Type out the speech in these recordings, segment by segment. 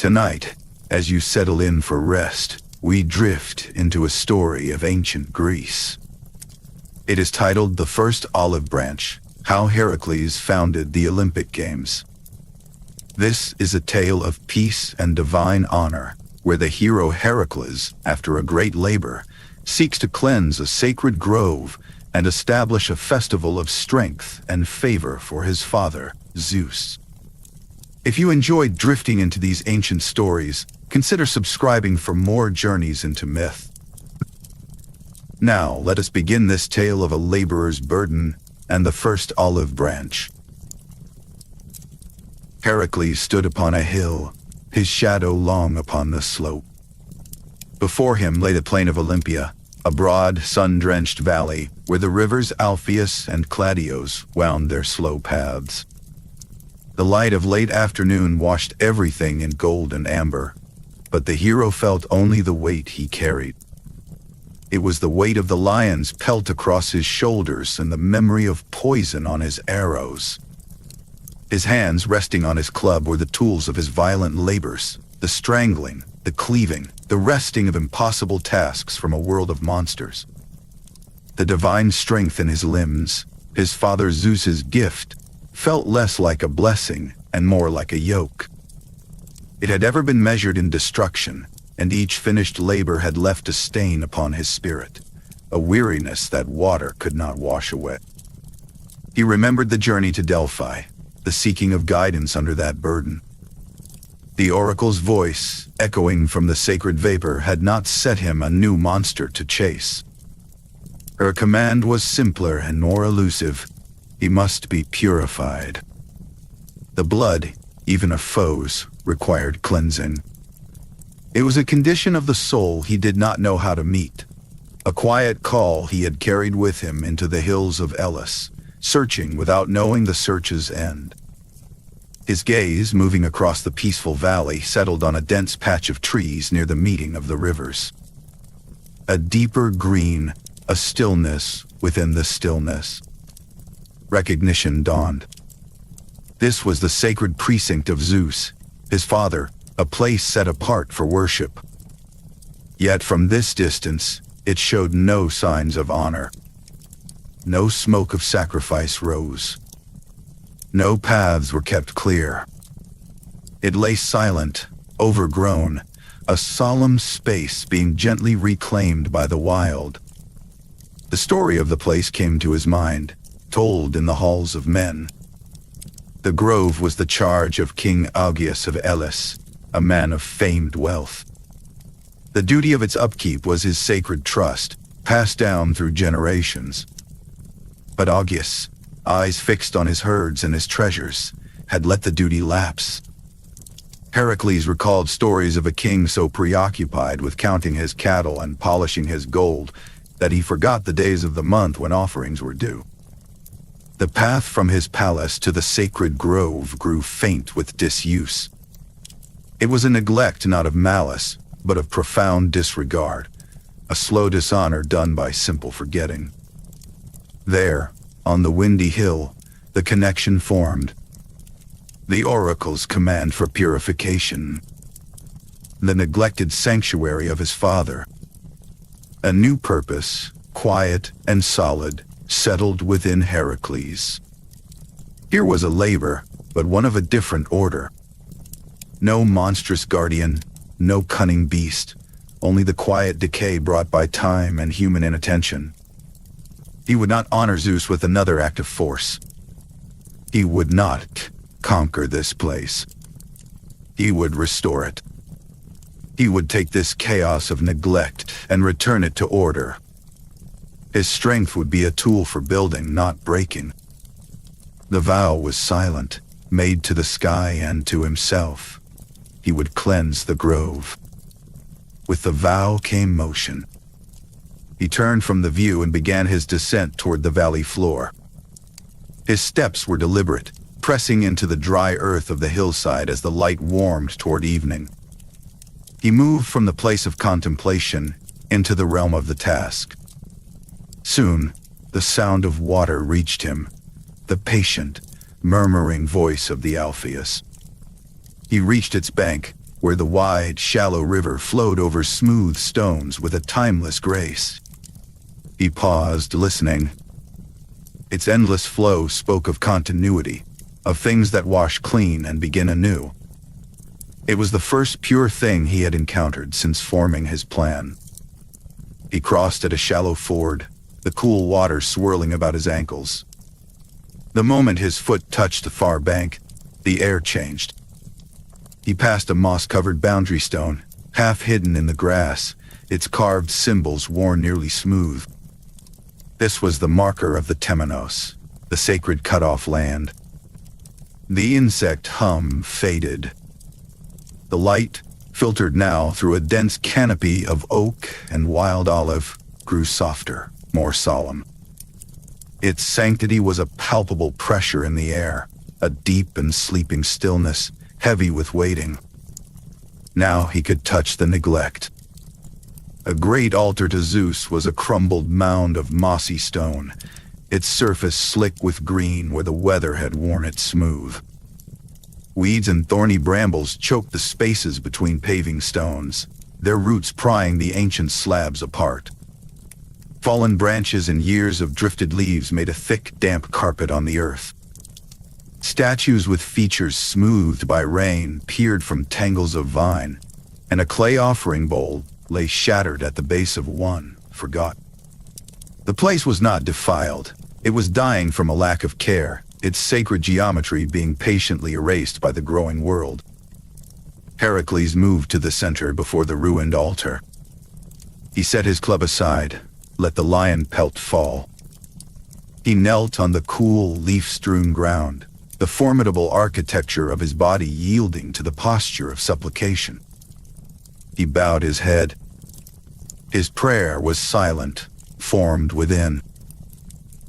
Tonight, as you settle in for rest, we drift into a story of ancient Greece. It is titled The First Olive Branch: How Hercules Founded the Olympic Games. This is a tale of peace and divine honor, where the hero Hercules, after a great labor, seeks to cleanse a sacred grove and establish a festival of strength and favor for his father, Zeus. If you enjoyed drifting into these ancient stories, consider subscribing for more journeys into myth. Now, let us begin this tale of a laborer's burden and the first olive branch. Hercules stood upon a hill, his shadow long upon the slope. Before him lay the plain of Olympia, a broad, sun-drenched valley where the rivers Alpheus and Cladios wound their slow paths. The light of late afternoon washed everything in gold and amber, but the hero felt only the weight he carried. It was the weight of the lion's pelt across his shoulders and the memory of poison on his arrows. His hands resting on his club were the tools of his violent labors, the strangling, the cleaving, the wresting of impossible tasks from a world of monsters. The divine strength in his limbs, his father Zeus's gift, felt less like a blessing and more like a yoke. It had ever been measured in destruction, and each finished labor had left a stain upon his spirit, a weariness that water could not wash away. He remembered the journey to Delphi, the seeking of guidance under that burden. The oracle's voice, echoing from the sacred vapor, had not set him a new monster to chase. Her command was simpler and more elusive. He must be purified. The blood, even of foes, required cleansing. It was a condition of the soul he did not know how to meet, a quiet call he had carried with him into the hills of Elis, searching without knowing the search's end. His gaze, moving across the peaceful valley, settled on a dense patch of trees near the meeting of the rivers. A deeper green, a stillness within the stillness. Recognition dawned. This was the sacred precinct of Zeus, his father, a place set apart for worship. Yet from this distance, it showed no signs of honor. No smoke of sacrifice rose. No paths were kept clear. It lay silent, overgrown, a solemn space being gently reclaimed by the wild. The story of the place came to his mind, told in the halls of men. The grove was the charge of King Augeas of Elis, a man of famed wealth. The duty of its upkeep was his sacred trust, passed down through generations. But Augeas, eyes fixed on his herds and his treasures, had let the duty lapse. Hercules recalled stories of a king so preoccupied with counting his cattle and polishing his gold that he forgot the days of the month when offerings were due. The path from his palace to the sacred grove grew faint with disuse. It was a neglect not of malice, but of profound disregard, a slow dishonor done by simple forgetting. There, on the windy hill, the connection formed. The oracle's command for purification. The neglected sanctuary of his father. A new purpose, quiet and solid, settled within Hercules. Here was a labor, but one of a different order. No monstrous guardian, no cunning beast, only the quiet decay brought by time and human inattention. He would not honor Zeus with another act of force. He would not conquer this place. He would restore it. He would take this chaos of neglect and return it to order. His strength would be a tool for building, not breaking. The vow was silent, made to the sky and to himself. He would cleanse the grove. With the vow came motion. He turned from the view and began his descent toward the valley floor. His steps were deliberate, pressing into the dry earth of the hillside as the light warmed toward evening. He moved from the place of contemplation into the realm of the task. Soon, the sound of water reached him, the patient, murmuring voice of the Alpheus. He reached its bank, where the wide, shallow river flowed over smooth stones with a timeless grace. He paused, listening. Its endless flow spoke of continuity, of things that wash clean and begin anew. It was the first pure thing he had encountered since forming his plan. He crossed at a shallow ford, the cool water swirling about his ankles. The moment his foot touched the far bank, the air changed. He passed a moss-covered boundary stone, half hidden in the grass, its carved symbols worn nearly smooth. This was the marker of the Temenos, the sacred cut-off land. The insect hum faded. The light, filtered now through a dense canopy of oak and wild olive, grew softer, more solemn. Its sanctity was a palpable pressure in the air, a deep and sleeping stillness, heavy with waiting. Now he could touch the neglect. A great altar to Zeus was a crumbled mound of mossy stone, its surface slick with green where the weather had worn it smooth. Weeds and thorny brambles choked the spaces between paving stones, their roots prying the ancient slabs apart. Fallen branches and years of drifted leaves made a thick, damp carpet on the earth. Statues with features smoothed by rain peered from tangles of vine, and a clay offering bowl lay shattered at the base of one, forgot. The place was not defiled. It was dying from a lack of care, its sacred geometry being patiently erased by the growing world. Hercules moved to the center before the ruined altar. He set his club aside, let the lion pelt fall. He knelt on the cool, leaf-strewn ground, the formidable architecture of his body yielding to the posture of supplication. He bowed his head. His prayer was silent, formed within.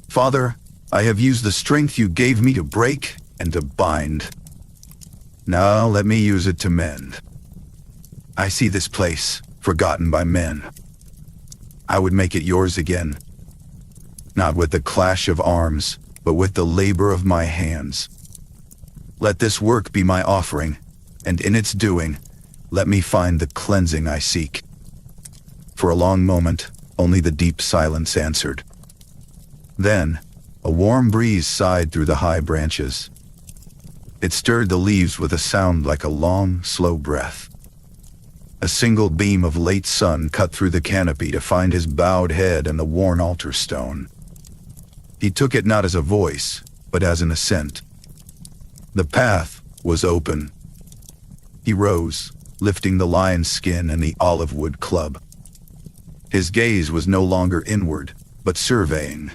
Father, I have used the strength you gave me to break and to bind. Now let me use it to mend. I see this place, forgotten by men. I would make it yours again. Not with the clash of arms, but with the labor of my hands. Let this work be my offering, and in its doing, let me find the cleansing I seek. For a long moment, only the deep silence answered. Then, a warm breeze sighed through the high branches. It stirred the leaves with a sound like a long, slow breath. A single beam of late sun cut through the canopy to find his bowed head and the worn altar stone. He took it not as a voice, but as an assent. The path was open. He rose, lifting the lion's skin and the olive wood club. His gaze was no longer inward, but surveying.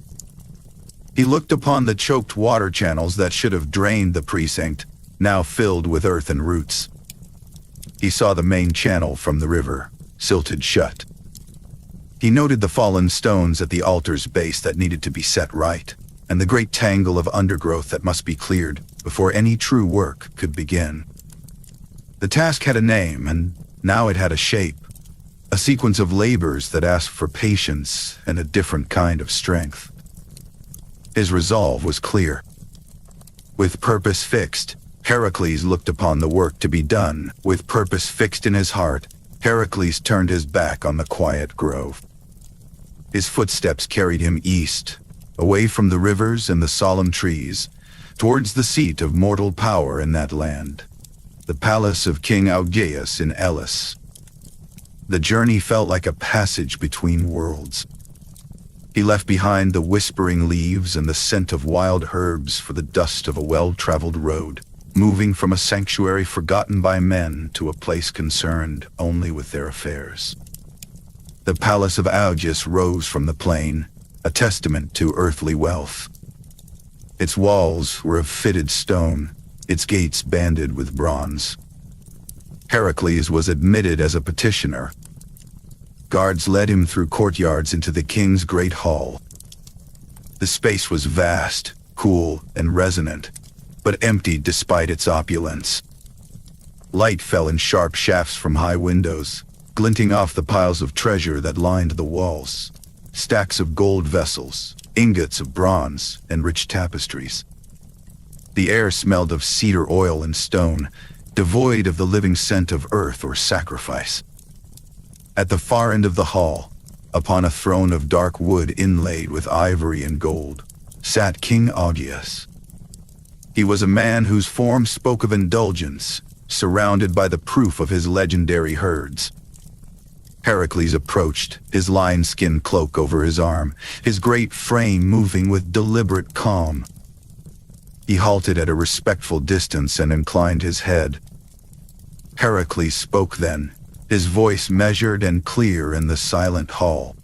He looked upon the choked water channels that should have drained the precinct, now filled with earth and roots. He saw the main channel from the river, silted shut. He noted the fallen stones at the altar's base that needed to be set right, and the great tangle of undergrowth that must be cleared before any true work could begin. The task had a name, and now it had a shape, a sequence of labors that asked for patience and a different kind of strength. His resolve was clear. With purpose fixed, Hercules looked upon the work to be done. With purpose fixed in his heart, Hercules turned his back on the quiet grove. His footsteps carried him east, away from the rivers and the solemn trees, towards the seat of mortal power in that land, the palace of King Augeas in Elis. The journey felt like a passage between worlds. He left behind the whispering leaves and the scent of wild herbs for the dust of a well-traveled road, moving from a sanctuary forgotten by men to a place concerned only with their affairs. The palace of Augeas rose from the plain, a testament to earthly wealth. Its walls were of fitted stone, its gates banded with bronze. Hercules was admitted as a petitioner. Guards led him through courtyards into the king's great hall. The space was vast, cool, and resonant, but empty despite its opulence. Light fell in sharp shafts from high windows, glinting off the piles of treasure that lined the walls, stacks of gold vessels, ingots of bronze, and rich tapestries. The air smelled of cedar oil and stone, devoid of the living scent of earth or sacrifice. At the far end of the hall, upon a throne of dark wood inlaid with ivory and gold, sat King Augeas. He was a man whose form spoke of indulgence, surrounded by the proof of his legendary herds. Hercules approached, his lion-skin cloak over his arm, his great frame moving with deliberate calm. He halted at a respectful distance and inclined his head. Hercules spoke then, his voice measured and clear in the silent hall.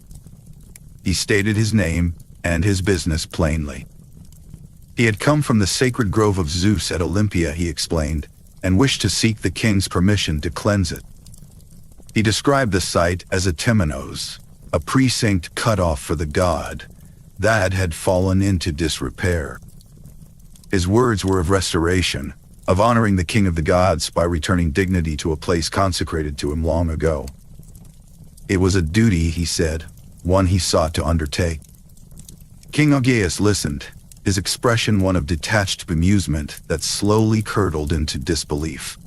He stated his name and his business plainly. He had come from the sacred grove of Zeus at Olympia, he explained, and wished to seek the king's permission to cleanse it. He described the site as a temenos, a precinct cut off for the god, that had fallen into disrepair. His words were of restoration, of honoring the king of the gods by returning dignity to a place consecrated to him long ago. It was a duty, he said, one he sought to undertake. King Augeas listened, his expression one of detached bemusement that slowly curdled into disbelief.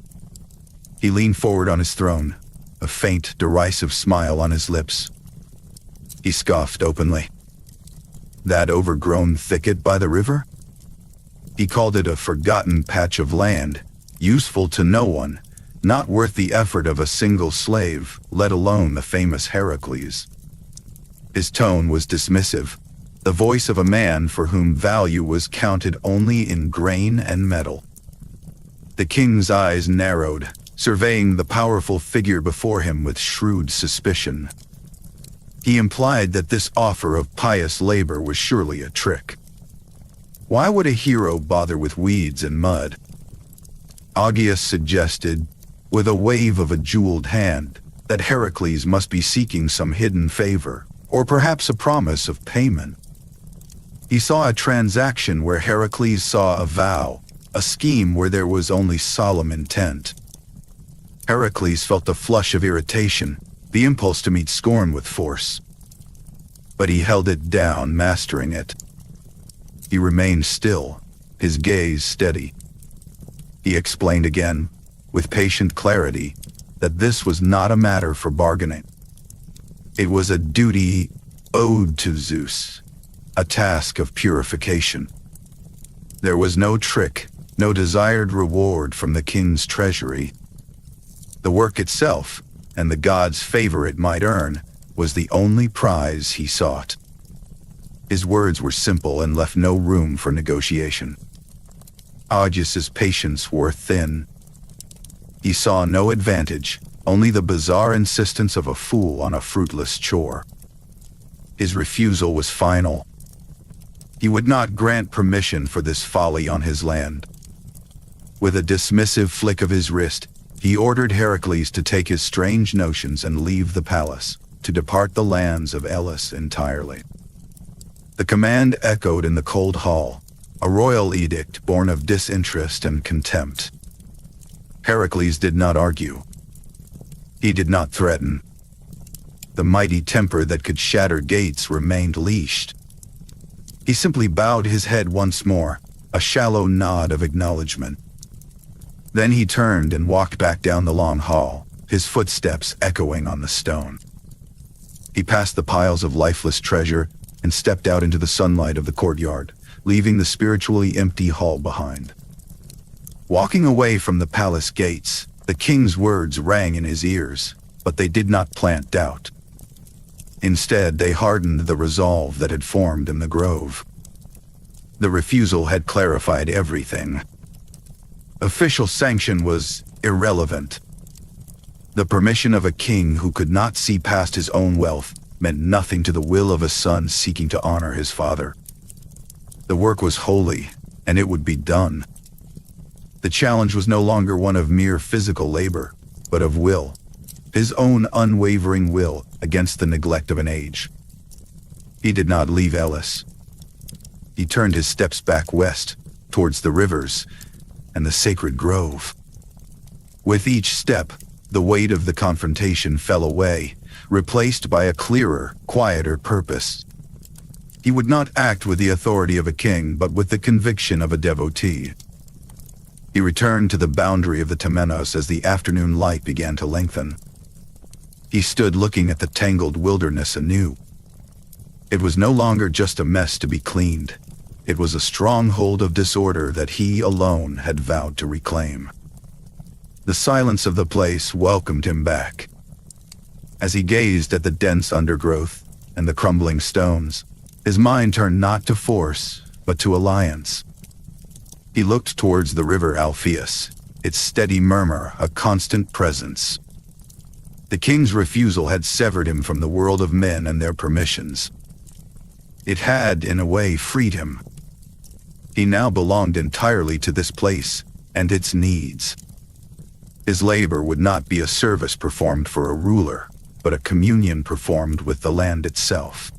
He leaned forward on his throne, a faint, derisive smile on his lips. He scoffed openly. That overgrown thicket by the river? He called it a forgotten patch of land, useful to no one, not worth the effort of a single slave, let alone the famous Hercules. His tone was dismissive, the voice of a man for whom value was counted only in grain and metal. The king's eyes narrowed, surveying the powerful figure before him with shrewd suspicion. He implied that this offer of pious labor was surely a trick. Why would a hero bother with weeds and mud? Augeas suggested, with a wave of a jeweled hand, that Hercules must be seeking some hidden favor, or perhaps a promise of payment. He saw a transaction where Hercules saw a vow, a scheme where there was only solemn intent. Hercules felt the flush of irritation, the impulse to meet scorn with force. But he held it down, mastering it. He remained still, his gaze steady. He explained again, with patient clarity, that this was not a matter for bargaining. It was a duty owed to Zeus, a task of purification. There was no trick, no desired reward from the king's treasury. The work itself, and the god's favor it might earn, was the only prize he sought. His words were simple and left no room for negotiation. Augeas's patience wore thin. He saw no advantage, only the bizarre insistence of a fool on a fruitless chore. His refusal was final. He would not grant permission for this folly on his land. With a dismissive flick of his wrist, he ordered Hercules to take his strange notions and leave the palace, to depart the lands of Elis entirely. The command echoed in the cold hall, a royal edict born of disinterest and contempt. Hercules did not argue. He did not threaten. The mighty temper that could shatter gates remained leashed. He simply bowed his head once more, a shallow nod of acknowledgement. Then he turned and walked back down the long hall, his footsteps echoing on the stone. He passed the piles of lifeless treasure and stepped out into the sunlight of the courtyard, leaving the spiritually empty hall behind. Walking away from the palace gates, the king's words rang in his ears, but they did not plant doubt. Instead, they hardened the resolve that had formed in the grove. The refusal had clarified everything. Official sanction was irrelevant. The permission of a king who could not see past his own wealth meant nothing to the will of a son seeking to honor his father. The work was holy, and it would be done. The challenge was no longer one of mere physical labor, but of will, his own unwavering will against the neglect of an age. He did not leave Elis. He turned his steps back west, towards the rivers and the sacred grove. With each step, the weight of the confrontation fell away, replaced by a clearer, quieter purpose. He would not act with the authority of a king, but with the conviction of a devotee. He returned to the boundary of the Temenos as the afternoon light began to lengthen. He stood looking at the tangled wilderness anew. It was no longer just a mess to be cleaned. It was a stronghold of disorder that he alone had vowed to reclaim. The silence of the place welcomed him back. As he gazed at the dense undergrowth and the crumbling stones, his mind turned not to force, but to alliance. He looked towards the river Alpheus, its steady murmur a constant presence. The king's refusal had severed him from the world of men and their permissions. It had, in a way, freed him. He now belonged entirely to this place and its needs. His labor would not be a service performed for a ruler, but a communion performed with the land itself.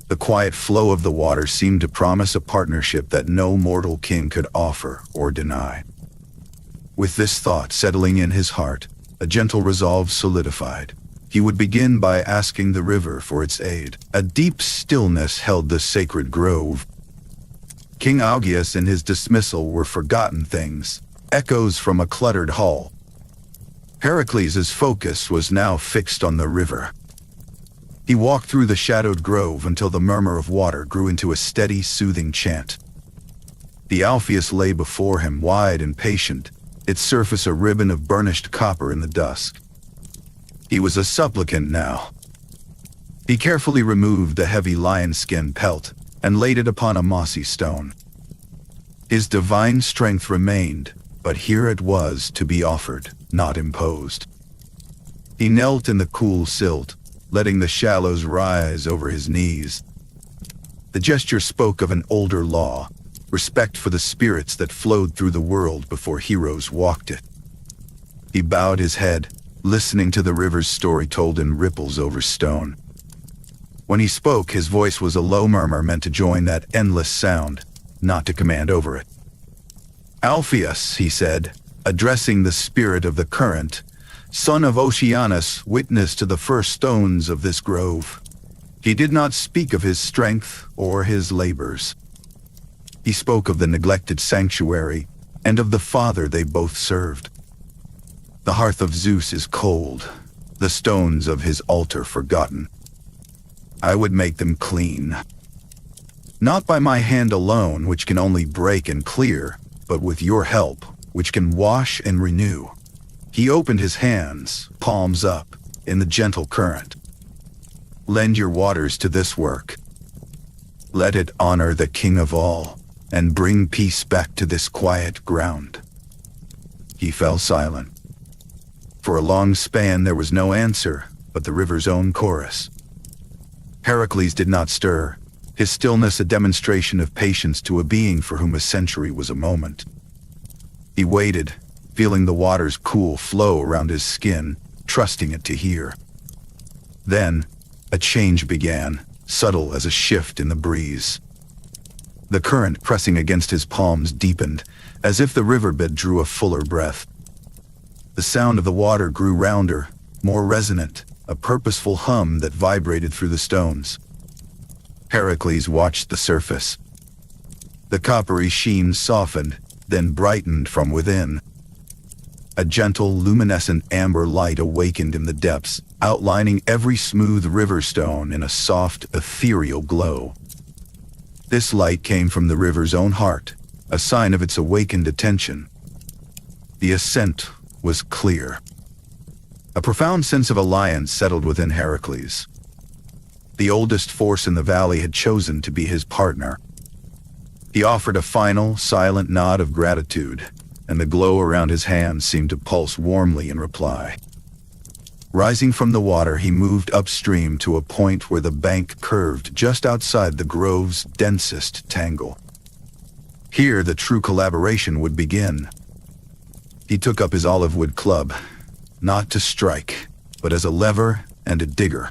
The quiet flow of the water seemed to promise a partnership that no mortal king could offer or deny. With this thought settling in his heart, a gentle resolve solidified. He would begin by asking the river for its aid. A deep stillness held the sacred grove. King Augeas and his dismissal were forgotten things, echoes from a cluttered hall. Hercules' focus was now fixed on the river. He walked through the shadowed grove until the murmur of water grew into a steady, soothing chant. The Alpheus lay before him, wide and patient, its surface a ribbon of burnished copper in the dusk. He was a supplicant now. He carefully removed the heavy lion-skin pelt and laid it upon a mossy stone. His divine strength remained, but here it was to be offered, not imposed. He knelt in the cool silt, letting the shallows rise over his knees. The gesture spoke of an older law, respect for the spirits that flowed through the world before heroes walked it. He bowed his head, listening to the river's story told in ripples over stone. When he spoke, his voice was a low murmur meant to join that endless sound, not to command over it. "Alpheus," he said, addressing the spirit of the current, "son of Oceanus, witness to the first stones of this grove." He did not speak of his strength or his labors. He spoke of the neglected sanctuary and of the father they both served. The hearth of Zeus is cold, the stones of his altar forgotten. I would make them clean. Not by my hand alone, which can only break and clear, but with your help, which can wash and renew. He opened his hands, palms up, in the gentle current. Lend your waters to this work. Let it honor the King of all, and bring peace back to this quiet ground. He fell silent. For a long span there was no answer but the river's own chorus. Hercules did not stir, his stillness a demonstration of patience to a being for whom a century was a moment. He waited, feeling the water's cool flow around his skin, trusting it to hear. Then, a change began, subtle as a shift in the breeze. The current pressing against his palms deepened, as if the riverbed drew a fuller breath. The sound of the water grew rounder, more resonant, a purposeful hum that vibrated through the stones. Hercules watched the surface. The coppery sheen softened, then brightened from within. A gentle, luminescent amber light awakened in the depths, outlining every smooth river stone in a soft, ethereal glow. This light came from the river's own heart, a sign of its awakened attention. The ascent was clear. A profound sense of alliance settled within Hercules. The oldest force in the valley had chosen to be his partner. He offered a final, silent nod of gratitude, and the glow around his hands seemed to pulse warmly in reply. Rising from the water, he moved upstream to a point where the bank curved just outside the grove's densest tangle. Here the true collaboration would begin. He took up his olive wood club, not to strike, but as a lever and a digger.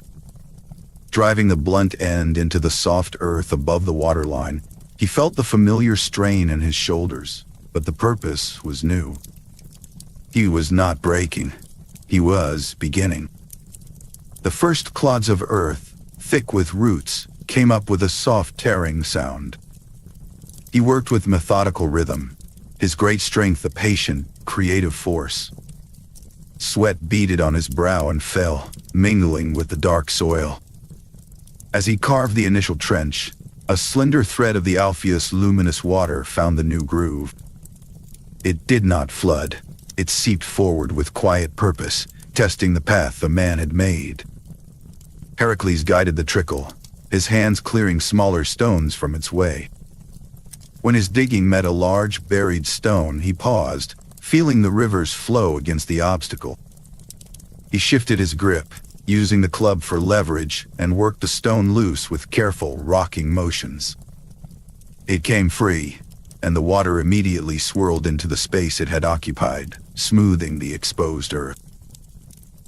Driving the blunt end into the soft earth above the waterline, he felt the familiar strain in his shoulders, but the purpose was new. He was not breaking. He was beginning. The first clods of earth, thick with roots, came up with a soft tearing sound. He worked with methodical rhythm, his great strength a patient, creative force. Sweat beaded on his brow and fell, mingling with the dark soil. As he carved the initial trench, a slender thread of the Alpheus' luminous water found the new groove. It did not flood. It seeped forward with quiet purpose, testing the path the man had made. Hercules guided the trickle, his hands clearing smaller stones from its way. When his digging met a large, buried stone, he paused, feeling the river's flow against the obstacle. He shifted his grip, using the club for leverage, and worked the stone loose with careful, rocking motions. It came free, and the water immediately swirled into the space it had occupied, smoothing the exposed earth.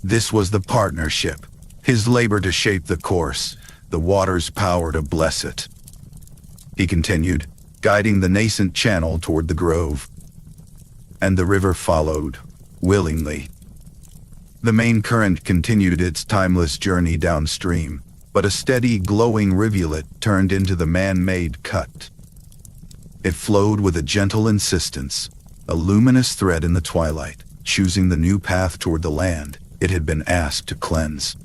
This was the partnership, his labor to shape the course, the water's power to bless it. He continued, guiding the nascent channel toward the grove. And the river followed, willingly. The main current continued its timeless journey downstream, but a steady, glowing rivulet turned into the man-made cut. It flowed with a gentle insistence, a luminous thread in the twilight, choosing the new path toward the land it had been asked to cleanse.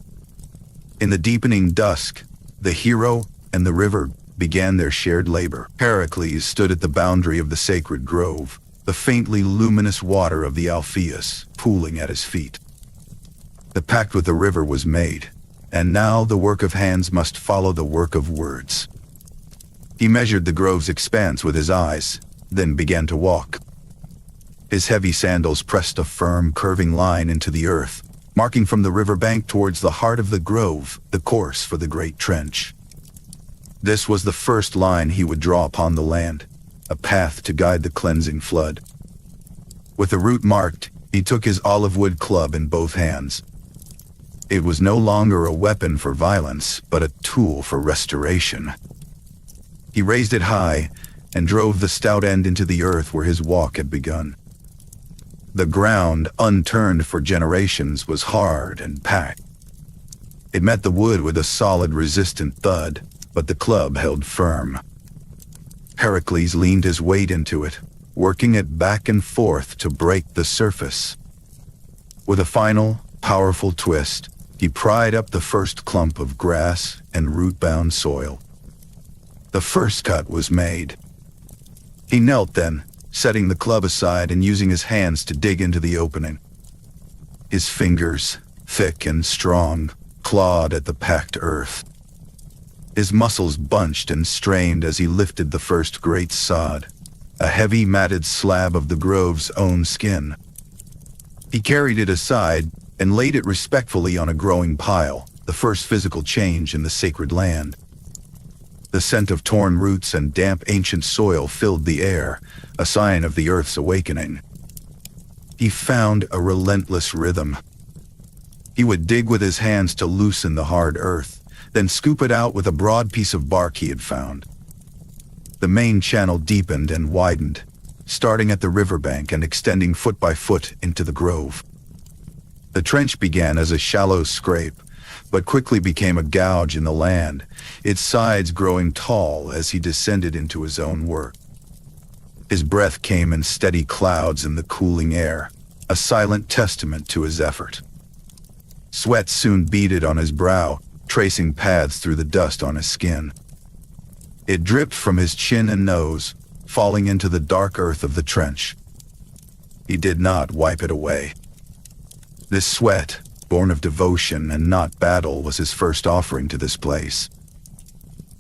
In the deepening dusk, the hero and the river began their shared labor. Hercules stood at the boundary of the sacred grove, the faintly luminous water of the Alpheus pooling at his feet. The pact with the river was made, and now the work of hands must follow the work of words. He measured the grove's expanse with his eyes, then began to walk. His heavy sandals pressed a firm, curving line into the earth, marking from the riverbank towards the heart of the grove the course for the great trench. This was the first line he would draw upon the land, a path to guide the cleansing flood. With the route marked, he took his olive wood club in both hands. It was no longer a weapon for violence, but a tool for restoration. He raised it high and drove the stout end into the earth where his walk had begun. The ground, unturned for generations, was hard and packed. It met the wood with a solid, resistant thud, but the club held firm. Hercules leaned his weight into it, working it back and forth to break the surface. With a final, powerful twist, he pried up the first clump of grass and root-bound soil. The first cut was made. He knelt then, setting the club aside and using his hands to dig into the opening. His fingers, thick and strong, clawed at the packed earth. His muscles bunched and strained as he lifted the first great sod, a heavy matted slab of the grove's own skin. He carried it aside and laid it respectfully on a growing pile, the first physical change in the sacred land. The scent of torn roots and damp ancient soil filled the air, a sign of the earth's awakening. He found a relentless rhythm. He would dig with his hands to loosen the hard earth, then scoop it out with a broad piece of bark he had found. The main channel deepened and widened, starting at the riverbank and extending foot by foot into the grove. The trench began as a shallow scrape, but quickly became a gouge in the land, its sides growing tall as he descended into his own work. His breath came in steady clouds in the cooling air, a silent testament to his effort. Sweat soon beaded on his brow, tracing paths through the dust on his skin. It dripped from his chin and nose, falling into the dark earth of the trench. He did not wipe it away. This sweat, born of devotion and not battle, was his first offering to this place.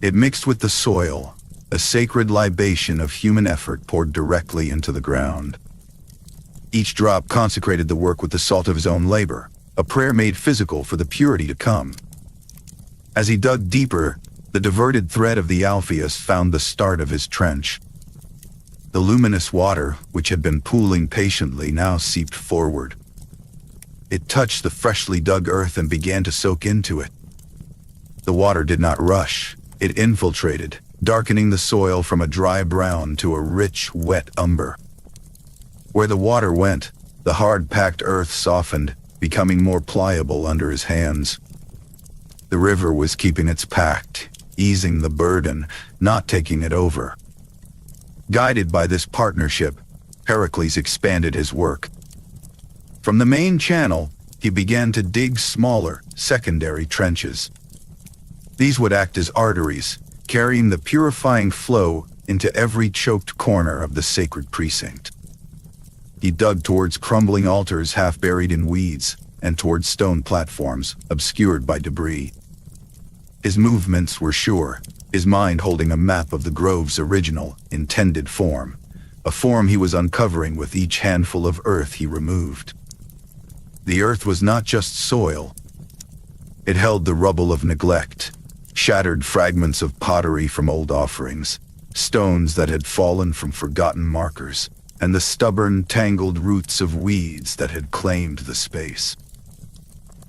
It mixed with the soil, a sacred libation of human effort poured directly into the ground. Each drop consecrated the work with the salt of his own labor, a prayer made physical for the purity to come. As he dug deeper, the diverted thread of the Alpheus found the start of his trench. The luminous water, which had been pooling patiently, now seeped forward. It touched the freshly dug earth and began to soak into it. The water did not rush. It infiltrated, darkening the soil from a dry brown to a rich, wet umber. Where the water went, the hard, packed earth softened, becoming more pliable under his hands. The river was keeping its pact, easing the burden, not taking it over. Guided by this partnership, Hercules expanded his work. From the main channel, he began to dig smaller, secondary trenches. These would act as arteries, carrying the purifying flow into every choked corner of the sacred precinct. He dug towards crumbling altars half buried in weeds, and towards stone platforms obscured by debris. His movements were sure, his mind holding a map of the grove's original, intended form, a form he was uncovering with each handful of earth he removed. The earth was not just soil. It held the rubble of neglect, shattered fragments of pottery from old offerings, stones that had fallen from forgotten markers, and the stubborn, tangled roots of weeds that had claimed the space.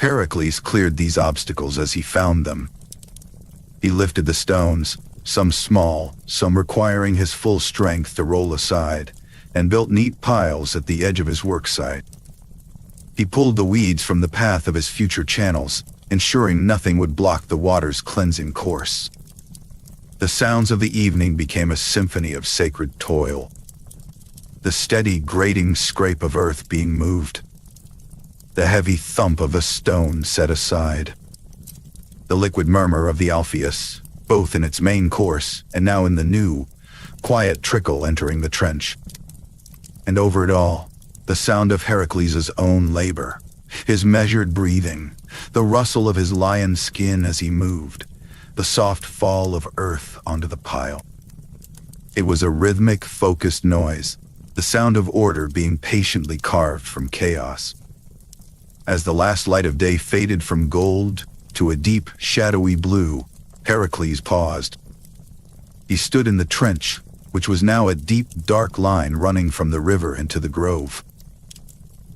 Hercules cleared these obstacles as he found them. He lifted the stones, some small, some requiring his full strength to roll aside, and built neat piles at the edge of his worksite. He pulled the weeds from the path of his future channels, ensuring nothing would block the water's cleansing course. The sounds of the evening became a symphony of sacred toil. The steady, grating scrape of earth being moved. The heavy thump of a stone set aside. The liquid murmur of the Alpheus, both in its main course and now in the new, quiet trickle entering the trench. And over it all, the sound of Hercules' own labor, his measured breathing, the rustle of his lion skin as he moved, the soft fall of earth onto the pile. It was a rhythmic, focused noise, the sound of order being patiently carved from chaos. As the last light of day faded from gold to a deep, shadowy blue, Hercules paused. He stood in the trench, which was now a deep, dark line running from the river into the grove.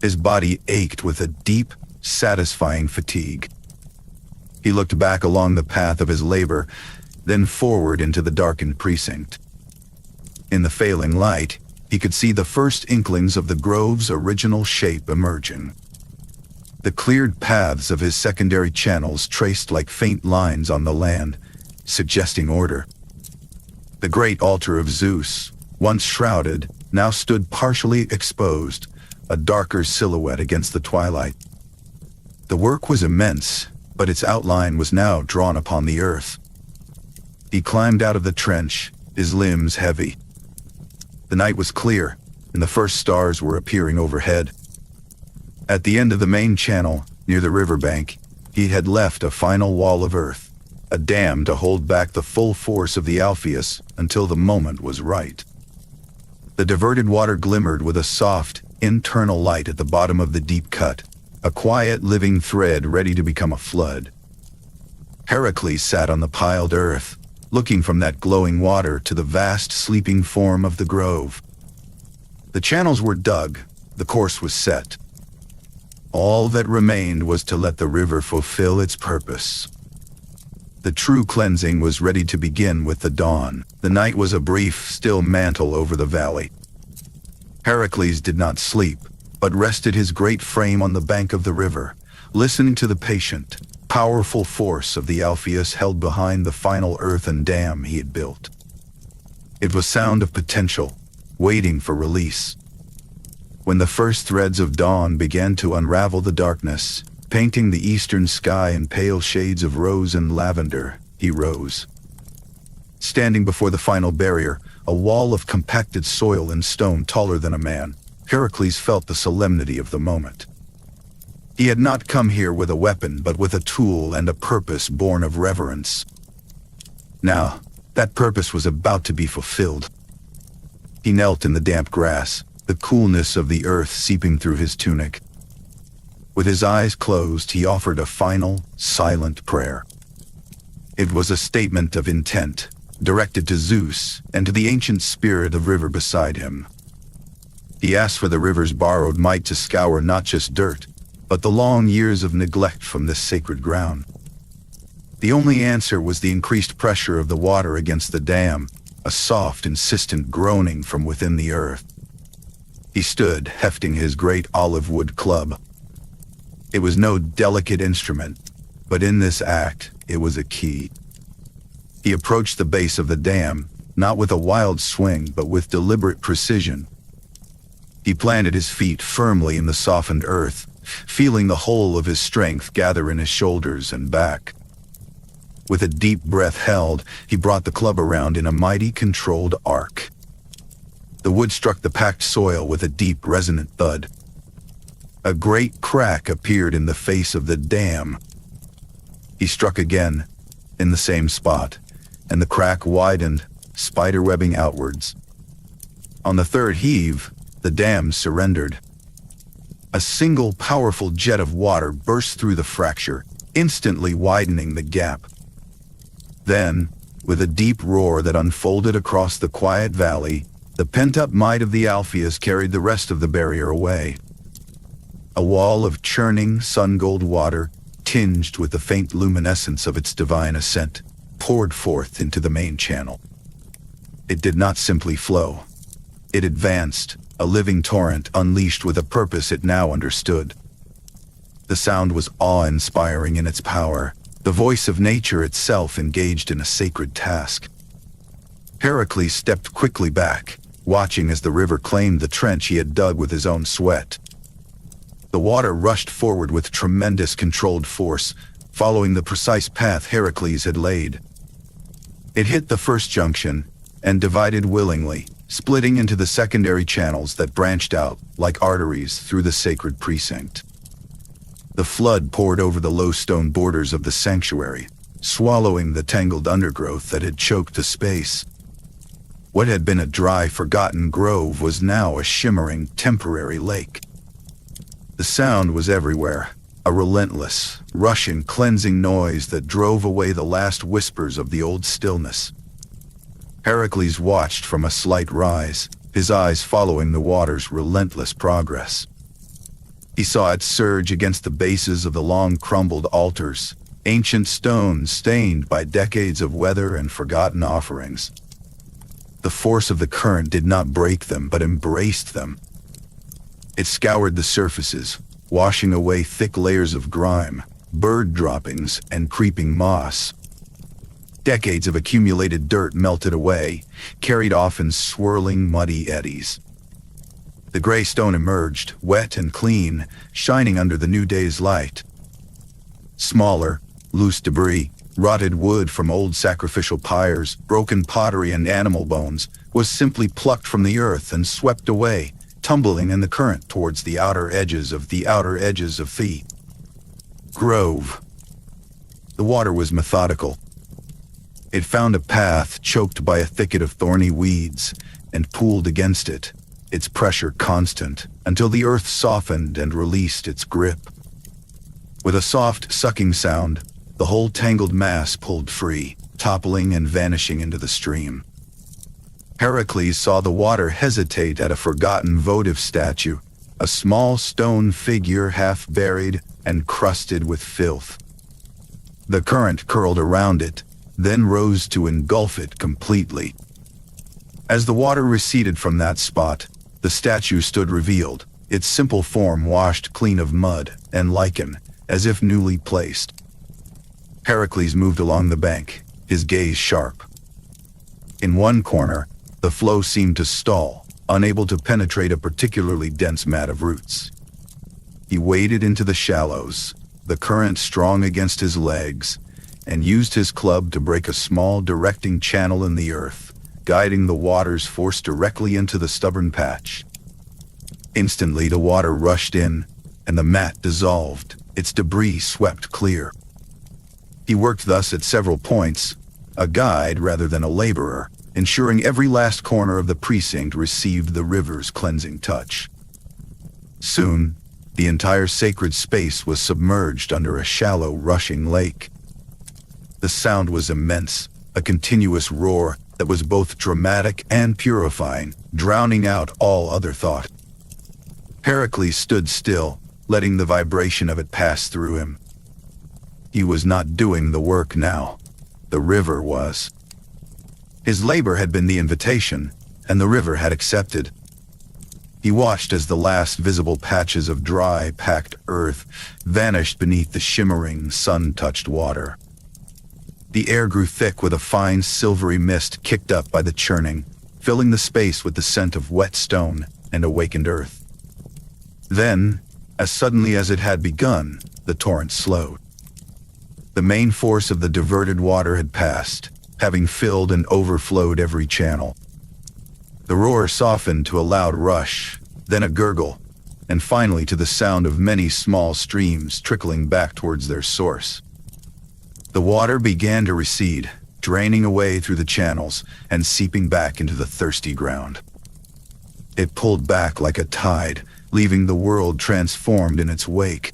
His body ached with a deep, satisfying fatigue. He looked back along the path of his labor, then forward into the darkened precinct. In the failing light, he could see the first inklings of the grove's original shape emerging. The cleared paths of his secondary channels traced like faint lines on the land, suggesting order. The great altar of Zeus, once shrouded, now stood partially exposed, a darker silhouette against the twilight. The work was immense, but its outline was now drawn upon the earth. He climbed out of the trench, his limbs heavy. The night was clear, and the first stars were appearing overhead. At the end of the main channel, near the riverbank, he had left a final wall of earth, a dam to hold back the full force of the Alpheus until the moment was right. The diverted water glimmered with a soft, internal light at the bottom of the deep cut, a quiet living thread ready to become a flood. Hercules sat on the piled earth, looking from that glowing water to the vast sleeping form of the grove. The channels were dug, the course was set. All that remained was to let the river fulfill its purpose. The true cleansing was ready to begin with the dawn. The night was a brief, still mantle over the valley. Hercules did not sleep, but rested his great frame on the bank of the river, listening to the patient, powerful force of the Alpheus held behind the final earthen dam he had built. It was sound of potential, waiting for release. When the first threads of dawn began to unravel the darkness, painting the eastern sky in pale shades of rose and lavender, he rose. Standing before the final barrier, a wall of compacted soil and stone taller than a man, Hercules felt the solemnity of the moment. He had not come here with a weapon, but with a tool and a purpose born of reverence. Now, that purpose was about to be fulfilled. He knelt in the damp grass, the coolness of the earth seeping through his tunic. With his eyes closed, he offered a final, silent prayer. It was a statement of intent, directed to Zeus and to the ancient spirit of river beside him. He asked for the river's borrowed might to scour not just dirt, but the long years of neglect from this sacred ground. The only answer was the increased pressure of the water against the dam, a soft, insistent groaning from within the earth. He stood, hefting his great olive wood club. It was no delicate instrument, but in this act, it was a key. He approached the base of the dam, not with a wild swing, but with deliberate precision. He planted his feet firmly in the softened earth, feeling the whole of his strength gather in his shoulders and back. With a deep breath held, he brought the club around in a mighty controlled arc. The wood struck the packed soil with a deep, resonant thud. A great crack appeared in the face of the dam. He struck again, in the same spot, and the crack widened, spiderwebbing outwards. On the third heave, the dam surrendered. A single powerful jet of water burst through the fracture, instantly widening the gap. Then, with a deep roar that unfolded across the quiet valley, the pent-up might of the Alpheus carried the rest of the barrier away. A wall of churning, sun-gold water, tinged with the faint luminescence of its divine ascent, poured forth into the main channel. It did not simply flow. It advanced, a living torrent unleashed with a purpose it now understood. The sound was awe-inspiring in its power, the voice of nature itself engaged in a sacred task. Hercules stepped quickly back, watching as the river claimed the trench he had dug with his own sweat. The water rushed forward with tremendous controlled force, following the precise path Hercules had laid. It hit the first junction, and divided willingly, splitting into the secondary channels that branched out, like arteries, through the sacred precinct. The flood poured over the low stone borders of the sanctuary, swallowing the tangled undergrowth that had choked the space. What had been a dry, forgotten grove was now a shimmering, temporary lake. The sound was everywhere, a relentless, rushing, cleansing noise that drove away the last whispers of the old stillness. Hercules watched from a slight rise, his eyes following the water's relentless progress. He saw it surge against the bases of the long-crumbled altars, ancient stones stained by decades of weather and forgotten offerings. The force of the current did not break them, but embraced them. It scoured the surfaces, washing away thick layers of grime, bird droppings, and creeping moss. Decades of accumulated dirt melted away, carried off in swirling, muddy eddies. The gray stone emerged, wet and clean, shining under the new day's light. Smaller, loose debris, rotted wood from old sacrificial pyres, broken pottery and animal bones, was simply plucked from the earth and swept away, tumbling in the current towards the outer edges of the grove. The water was methodical. It found a path choked by a thicket of thorny weeds and pooled against it, its pressure constant, until the earth softened and released its grip. With a soft, sucking sound, the whole tangled mass pulled free, toppling and vanishing into the stream. Hercules saw the water hesitate at a forgotten votive statue, a small stone figure half buried and crusted with filth. The current curled around it, then rose to engulf it completely. As the water receded from that spot, the statue stood revealed, its simple form washed clean of mud and lichen, as if newly placed. Hercules moved along the bank, his gaze sharp. In one corner, the flow seemed to stall, unable to penetrate a particularly dense mat of roots. He waded into the shallows, the current strong against his legs, and used his club to break a small directing channel in the earth, guiding the water's force directly into the stubborn patch. Instantly the water rushed in, and the mat dissolved, its debris swept clear. He worked thus at several points, a guide rather than a laborer, ensuring every last corner of the precinct received the river's cleansing touch. Soon, the entire sacred space was submerged under a shallow, rushing lake. The sound was immense, a continuous roar that was both dramatic and purifying, drowning out all other thought. Hercules stood still, letting the vibration of it pass through him. He was not doing the work now. The river was. His labor had been the invitation, and the river had accepted. He watched as the last visible patches of dry, packed earth vanished beneath the shimmering, sun-touched water. The air grew thick with a fine, silvery mist kicked up by the churning, filling the space with the scent of wet stone, and awakened earth. Then, as suddenly as it had begun, the torrent slowed. The main force of the diverted water had passed, having filled and overflowed every channel. The roar softened to a loud rush, then a gurgle, and finally to the sound of many small streams trickling back towards their source. The water began to recede, draining away through the channels and seeping back into the thirsty ground. It pulled back like a tide, leaving the world transformed in its wake.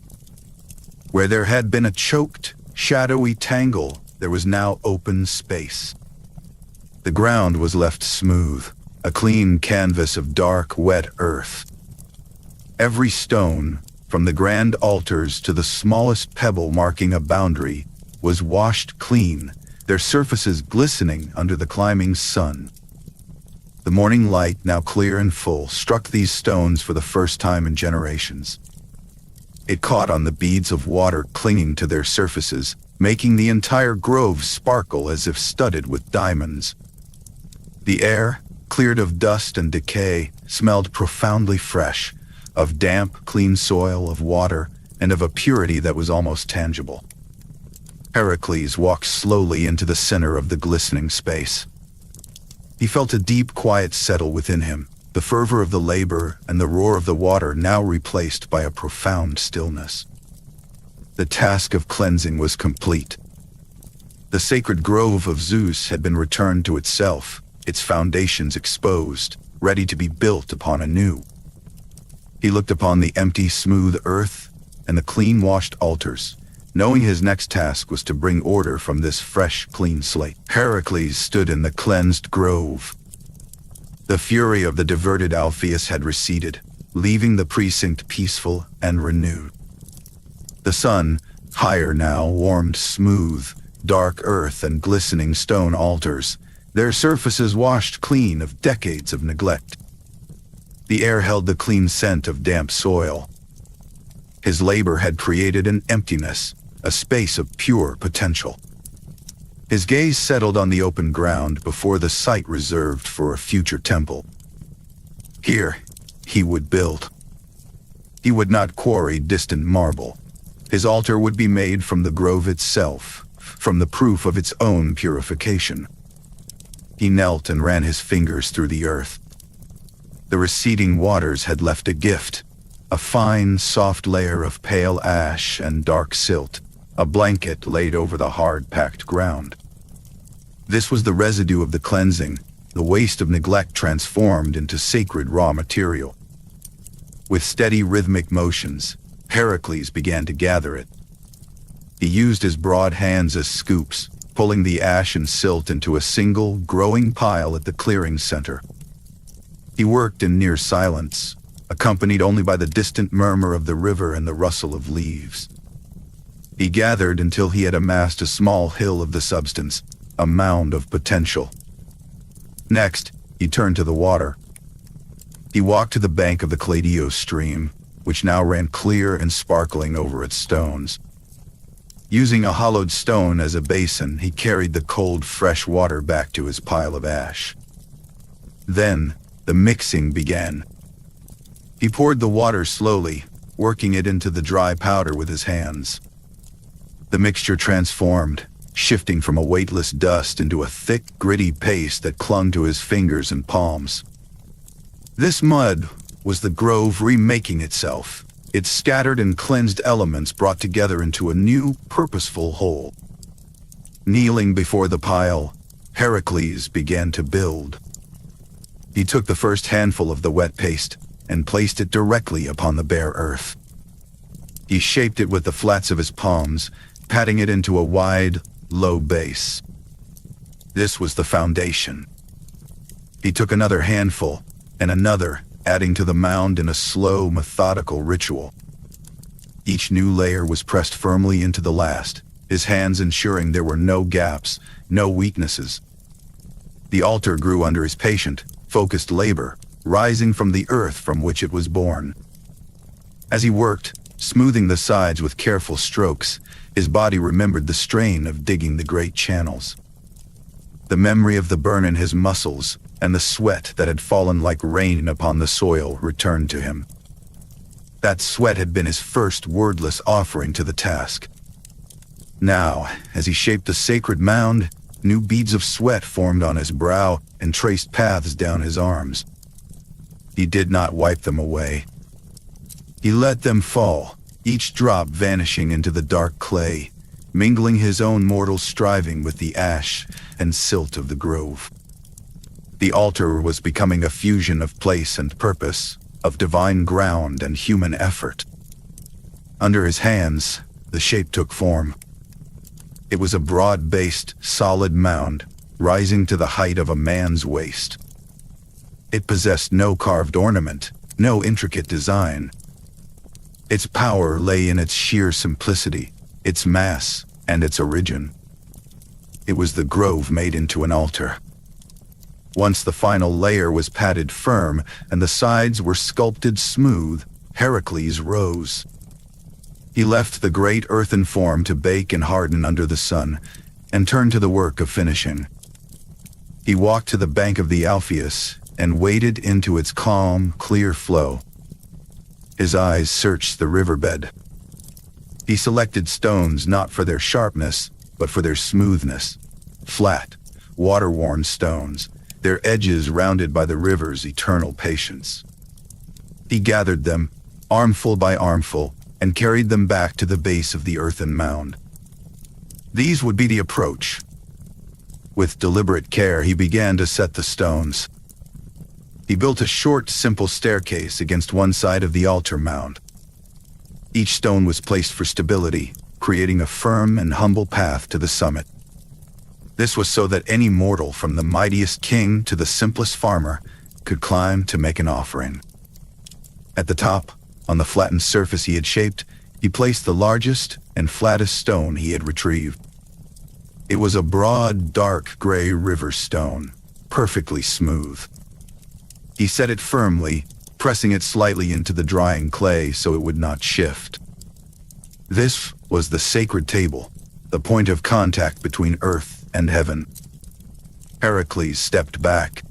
Where there had been a choked, shadowy tangle, there was now open space. The ground was left smooth, a clean canvas of dark, wet earth. Every stone, from the grand altars to the smallest pebble marking a boundary, was washed clean, their surfaces glistening under the climbing sun. The morning light, now clear and full, struck these stones for the first time in generations. It caught on the beads of water clinging to their surfaces, making the entire grove sparkle as if studded with diamonds. The air, cleared of dust and decay, smelled profoundly fresh, of damp, clean soil, of water, and of a purity that was almost tangible. Hercules walked slowly into the center of the glistening space. He felt a deep quiet settle within him, the fervor of the labor and the roar of the water now replaced by a profound stillness. The task of cleansing was complete. The sacred grove of Zeus had been returned to itself, its foundations exposed, ready to be built upon anew. He looked upon the empty, smooth earth and the clean-washed altars, knowing his next task was to bring order from this fresh, clean slate. Hercules stood in the cleansed grove. The fury of the diverted Alpheus had receded, leaving the precinct peaceful and renewed. The sun, higher now, warmed smooth, dark earth and glistening stone altars, their surfaces washed clean of decades of neglect. The air held the clean scent of damp soil. His labor had created an emptiness, a space of pure potential. His gaze settled on the open ground before the site reserved for a future temple. Here, he would build. He would not quarry distant marble. His altar would be made from the grove itself, from the proof of its own purification. He knelt and ran his fingers through the earth. The receding waters had left a gift, a fine, soft layer of pale ash and dark silt, a blanket laid over the hard, packed ground. This was the residue of the cleansing, the waste of neglect transformed into sacred raw material. With steady rhythmic motions, Hercules began to gather it. He used his broad hands as scoops, pulling the ash and silt into a single, growing pile at the clearing's center. He worked in near silence, accompanied only by the distant murmur of the river and the rustle of leaves. He gathered until he had amassed a small hill of the substance, a mound of potential. Next, he turned to the water. He walked to the bank of the Cladio stream, which now ran clear and sparkling over its stones. Using a hollowed stone as a basin, he carried the cold, fresh water back to his pile of ash. Then, the mixing began. He poured the water slowly, working it into the dry powder with his hands. The mixture transformed, shifting from a weightless dust into a thick, gritty paste that clung to his fingers and palms. This mud was the grove remaking itself, its scattered and cleansed elements brought together into a new, purposeful whole. Kneeling before the pile, Hercules began to build. He took the first handful of the wet paste and placed it directly upon the bare earth. He shaped it with the flats of his palms, patting it into a wide, low base. This was the foundation. He took another handful and another, adding to the mound in a slow, methodical ritual. Each new layer was pressed firmly into the last, his hands ensuring there were no gaps, no weaknesses. The altar grew under his patient, focused labor, rising from the earth from which it was born. As he worked, smoothing the sides with careful strokes, his body remembered the strain of digging the great channels. The memory of the burn in his muscles and the sweat that had fallen like rain upon the soil returned to him. That sweat had been his first wordless offering to the task. Now, as he shaped the sacred mound, new beads of sweat formed on his brow and traced paths down his arms. He did not wipe them away. He let them fall, each drop vanishing into the dark clay, mingling his own mortal striving with the ash and silt of the grove. The altar was becoming a fusion of place and purpose, of divine ground and human effort. Under his hands, the shape took form. It was a broad-based, solid mound, rising to the height of a man's waist. It possessed no carved ornament, no intricate design. Its power lay in its sheer simplicity, its mass, and its origin. It was the grove made into an altar. Once the final layer was padded firm and the sides were sculpted smooth, Hercules rose. He left the great earthen form to bake and harden under the sun, and turned to the work of finishing. He walked to the bank of the Alpheus and waded into its calm, clear flow. His eyes searched the riverbed. He selected stones not for their sharpness, but for their smoothness. Flat, water-worn stones, their edges rounded by the river's eternal patience. He gathered them, armful by armful, and carried them back to the base of the earthen mound. These would be the approach. With deliberate care, he began to set the stones. He built a short, simple staircase against one side of the altar mound. Each stone was placed for stability, creating a firm and humble path to the summit. This was so that any mortal, from the mightiest king to the simplest farmer, could climb to make an offering. At the top, on the flattened surface he had shaped, he placed the largest and flattest stone he had retrieved. It was a broad, dark gray river stone, perfectly smooth. He set it firmly, pressing it slightly into the drying clay so it would not shift. This was the sacred table, the point of contact between earth and heaven. Hercules stepped back.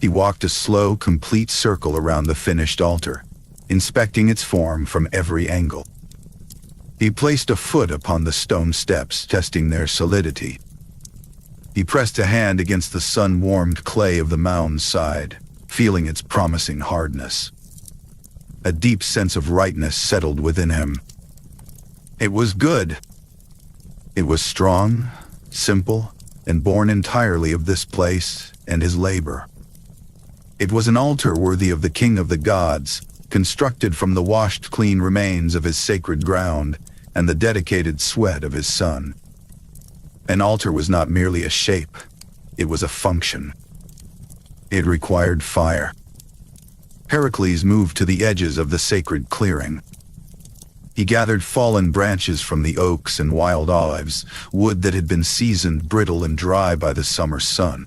He walked a slow, complete circle around the finished altar, inspecting its form from every angle. He placed a foot upon the stone steps, testing their solidity. He pressed a hand against the sun-warmed clay of the mound's side, feeling its promising hardness. A deep sense of rightness settled within him. It was good. It was strong, simple, and born entirely of this place and his labor. It was an altar worthy of the king of the gods, constructed from the washed clean remains of his sacred ground and the dedicated sweat of his son. An altar was not merely a shape, it was a function. It required fire. Hercules moved to the edges of the sacred clearing. He gathered fallen branches from the oaks and wild olives, wood that had been seasoned, brittle, and dry by the summer sun.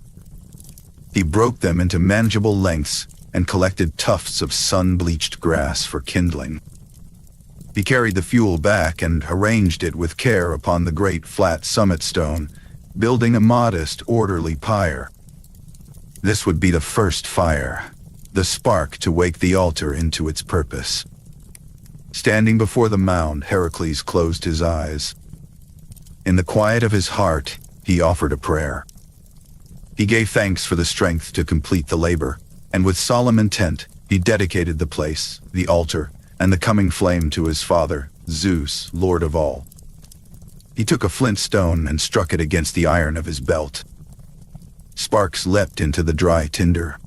He broke them into manageable lengths and collected tufts of sun-bleached grass for kindling. He carried the fuel back and arranged it with care upon the great flat summit stone, building a modest, orderly pyre. This would be the first fire, the spark to wake the altar into its purpose. Standing before the mound, Hercules closed his eyes. In the quiet of his heart, he offered a prayer. He gave thanks for the strength to complete the labor, and with solemn intent, he dedicated the place, the altar, and the coming flame to his father, Zeus, Lord of all. He took a flint stone and struck it against the iron of his belt. Sparks leapt into the dry tinder.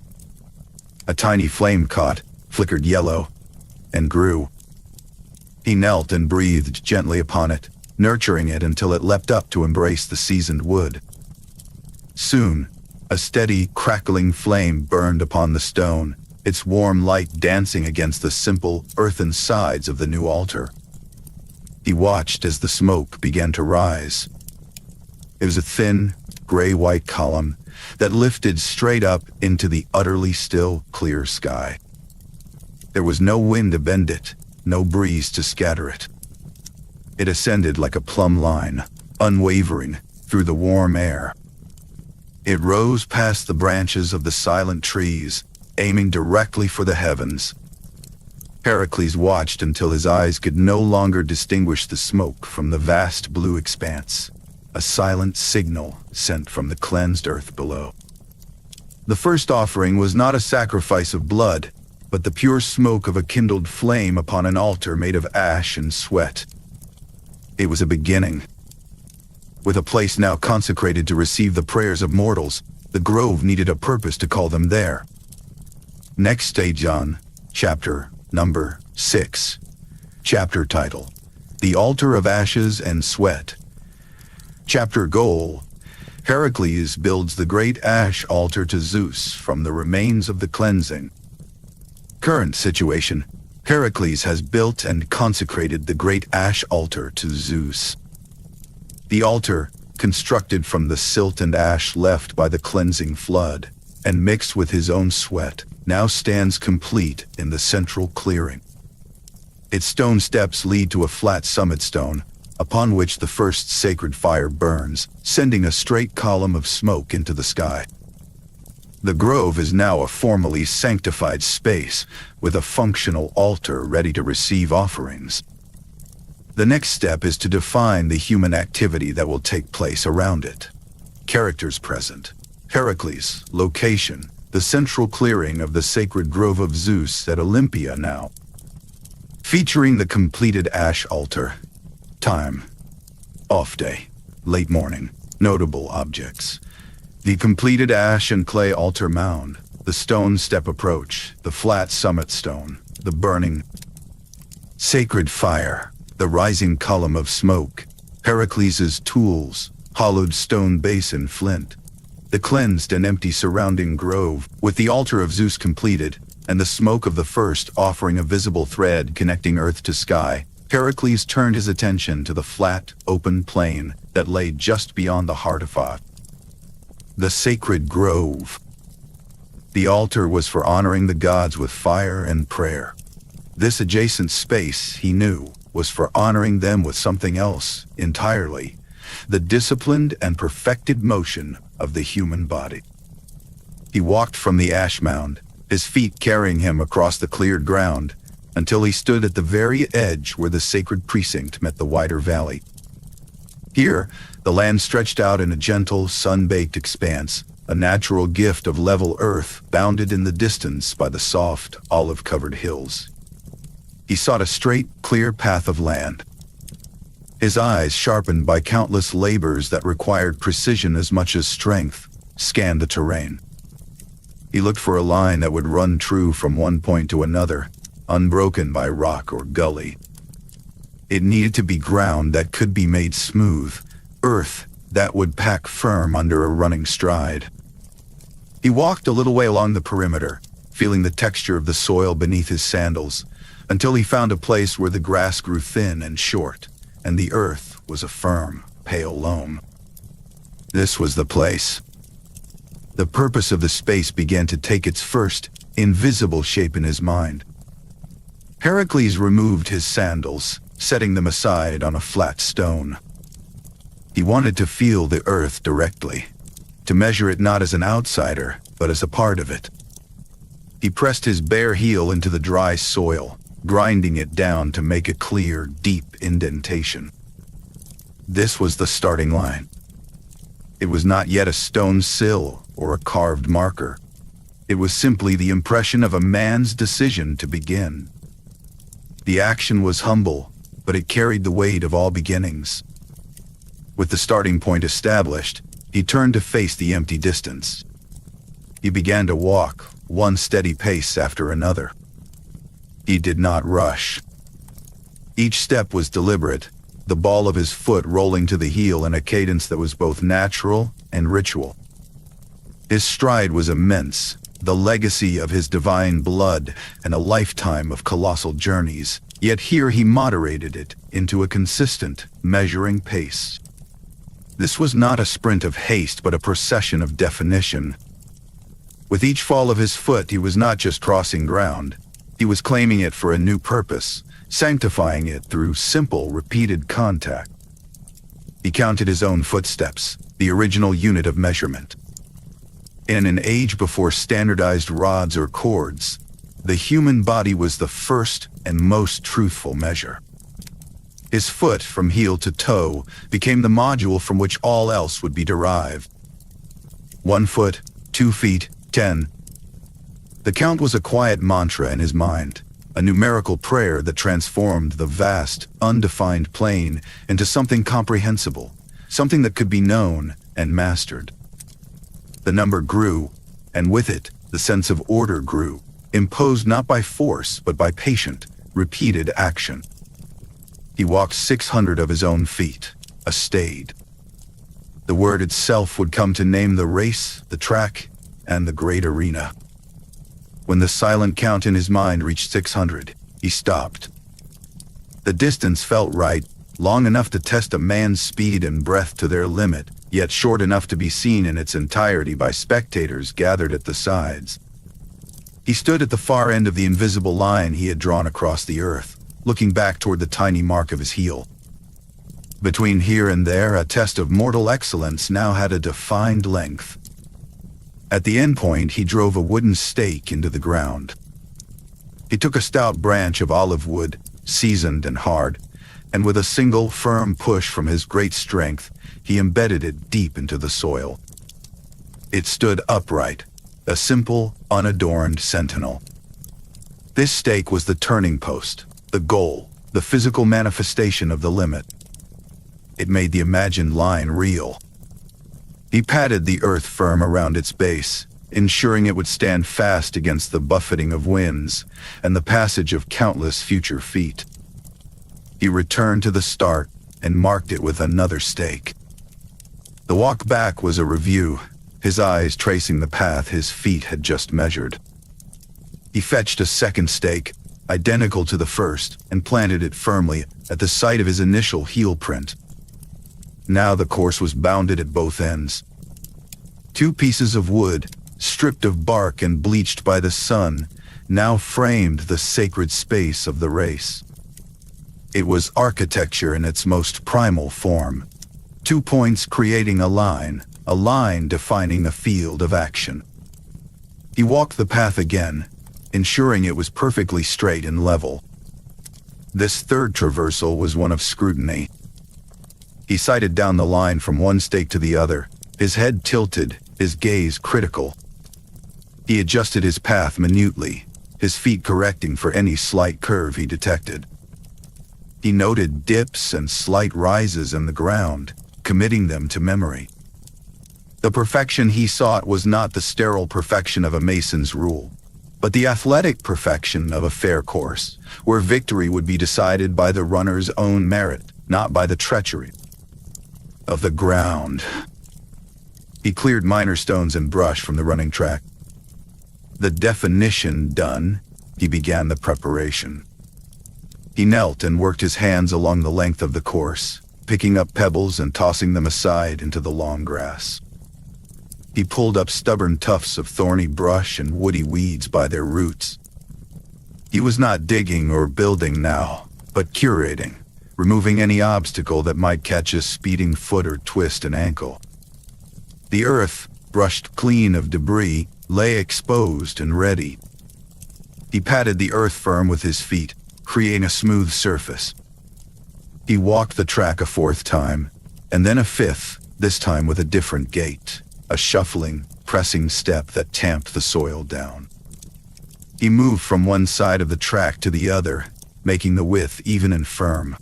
A tiny flame caught, flickered yellow, and grew. He knelt and breathed gently upon it, nurturing it until it leapt up to embrace the seasoned wood. Soon, a steady, crackling flame burned upon the stone, its warm light dancing against the simple, earthen sides of the new altar. He watched as the smoke began to rise. It was a thin, gray-white column that lifted straight up into the utterly still, clear sky. There was no wind to bend it, no breeze to scatter it. It ascended like a plumb line, unwavering, through the warm air. It rose past the branches of the silent trees, aiming directly for the heavens. Hercules watched until his eyes could no longer distinguish the smoke from the vast blue expanse, a silent signal sent from the cleansed earth below. The first offering was not a sacrifice of blood, but the pure smoke of a kindled flame upon an altar made of ash and sweat. It was a beginning. With a place now consecrated to receive the prayers of mortals, the grove needed a purpose to call them there. Next stage on, chapter number 6. Chapter title: The Altar of Ashes and Sweat. Chapter goal: Hercules builds the great ash altar to Zeus from the remains of the cleansing. Current situation: Hercules has built and consecrated the great ash altar to Zeus. The altar, constructed from the silt and ash left by the cleansing flood, and mixed with his own sweat, now stands complete in the central clearing. Its stone steps lead to a flat summit stone, upon which the first sacred fire burns, sending a straight column of smoke into the sky. The grove is now a formally sanctified space, with a functional altar ready to receive offerings. The next step is to define the human activity that will take place around it. Characters present: Hercules. Location: the central clearing of the sacred grove of Zeus at Olympia now. Featuring the completed ash altar. Time: off day, late morning. Notable objects: the completed ash and clay altar mound, the stone step approach, the flat summit stone, the burning sacred fire, the rising column of smoke, Hercules' tools, hollowed stone base and flint, the cleansed and empty surrounding grove, with the altar of Zeus completed, and the smoke of the first offering a visible thread connecting earth to sky. Hercules turned his attention to the flat, open plain that lay just beyond the heart of Olympia. The sacred grove. The altar was for honoring the gods with fire and prayer. This adjacent space, he knew, was for honoring them with something else entirely: the disciplined and perfected motion of the human body. He walked from the ash mound, his feet carrying him across the cleared ground, until he stood at the very edge where the sacred precinct met the wider valley. Here, the land stretched out in a gentle, sun-baked expanse, a natural gift of level earth bounded in the distance by the soft, olive-covered hills. He sought a straight, clear path of land. His eyes, sharpened by countless labors that required precision as much as strength, scanned the terrain. He looked for a line that would run true from one point to another, unbroken by rock or gully. It needed to be ground that could be made smooth, earth that would pack firm under a running stride. He walked a little way along the perimeter, feeling the texture of the soil beneath his sandals, until he found a place where the grass grew thin and short, and the earth was a firm, pale loam. This was the place. The purpose of the space began to take its first, invisible shape in his mind. Hercules removed his sandals, setting them aside on a flat stone. He wanted to feel the earth directly, to measure it not as an outsider, but as a part of it. He pressed his bare heel into the dry soil, grinding it down to make a clear, deep indentation. This was the starting line. It was not yet a stone sill or a carved marker. It was simply the impression of a man's decision to begin. The action was humble, but it carried the weight of all beginnings. With the starting point established, he turned to face the empty distance. He began to walk, one steady pace after another. He did not rush. Each step was deliberate, the ball of his foot rolling to the heel in a cadence that was both natural and ritual. His stride was immense, the legacy of his divine blood and a lifetime of colossal journeys, yet here he moderated it into a consistent, measuring pace. This was not a sprint of haste but a procession of definition. With each fall of his foot he was not just crossing ground, he was claiming it for a new purpose, sanctifying it through simple, repeated contact. He counted his own footsteps, the original unit of measurement. In an age before standardized rods or cords, the human body was the first and most truthful measure. His foot, from heel to toe, became the module from which all else would be derived. 1 foot, 2 feet, 10. The count was a quiet mantra in his mind, a numerical prayer that transformed the vast, undefined plane into something comprehensible, something that could be known and mastered. The number grew, and with it, the sense of order grew, imposed not by force but by patient, repeated action. He walked 600 of his own feet, a stayed. The word itself would come to name the race, the track, and the great arena. When the silent count in his mind reached 600, he stopped. The distance felt right, long enough to test a man's speed and breath to their limit, yet short enough to be seen in its entirety by spectators gathered at the sides. He stood at the far end of the invisible line he had drawn across the earth, looking back toward the tiny mark of his heel. Between here and there, a test of mortal excellence now had a defined length. At the end point, he drove a wooden stake into the ground. He took a stout branch of olive wood, seasoned and hard, and with a single firm push from his great strength, he embedded it deep into the soil. It stood upright, a simple, unadorned sentinel. This stake was the turning post, the goal, the physical manifestation of the limit. It made the imagined line real. He patted the earth firm around its base, ensuring it would stand fast against the buffeting of winds and the passage of countless future feet. He returned to the start and marked it with another stake. The walk back was a review, his eyes tracing the path his feet had just measured. He fetched a second stake, identical to the first, and planted it firmly at the site of his initial heel print. Now the course was bounded at both ends. 2 pieces of wood, stripped of bark and bleached by the sun, now framed the sacred space of the race. It was architecture in its most primal form. 2 points creating a line defining a field of action. He walked the path again, ensuring it was perfectly straight and level. This third traversal was one of scrutiny. He sighted down the line from one stake to the other, his head tilted, his gaze critical. He adjusted his path minutely, his feet correcting for any slight curve he detected. He noted dips and slight rises in the ground, committing them to memory. The perfection he sought was not the sterile perfection of a mason's rule, but the athletic perfection of a fair course, where victory would be decided by the runner's own merit, not by the treachery of the ground. He cleared minor stones and brush from the running track. The definition done, he began the preparation. He knelt and worked his hands along the length of the course, picking up pebbles and tossing them aside into the long grass. He pulled up stubborn tufts of thorny brush and woody weeds by their roots. He was not digging or building now, but curating, removing any obstacle that might catch a speeding foot or twist an ankle. The earth, brushed clean of debris, lay exposed and ready. He patted the earth firm with his feet, creating a smooth surface. He walked the track a 4th time, and then a 5th, this time with a different gait, a shuffling, pressing step that tamped the soil down. He moved from one side of the track to the other, making the width even and firm.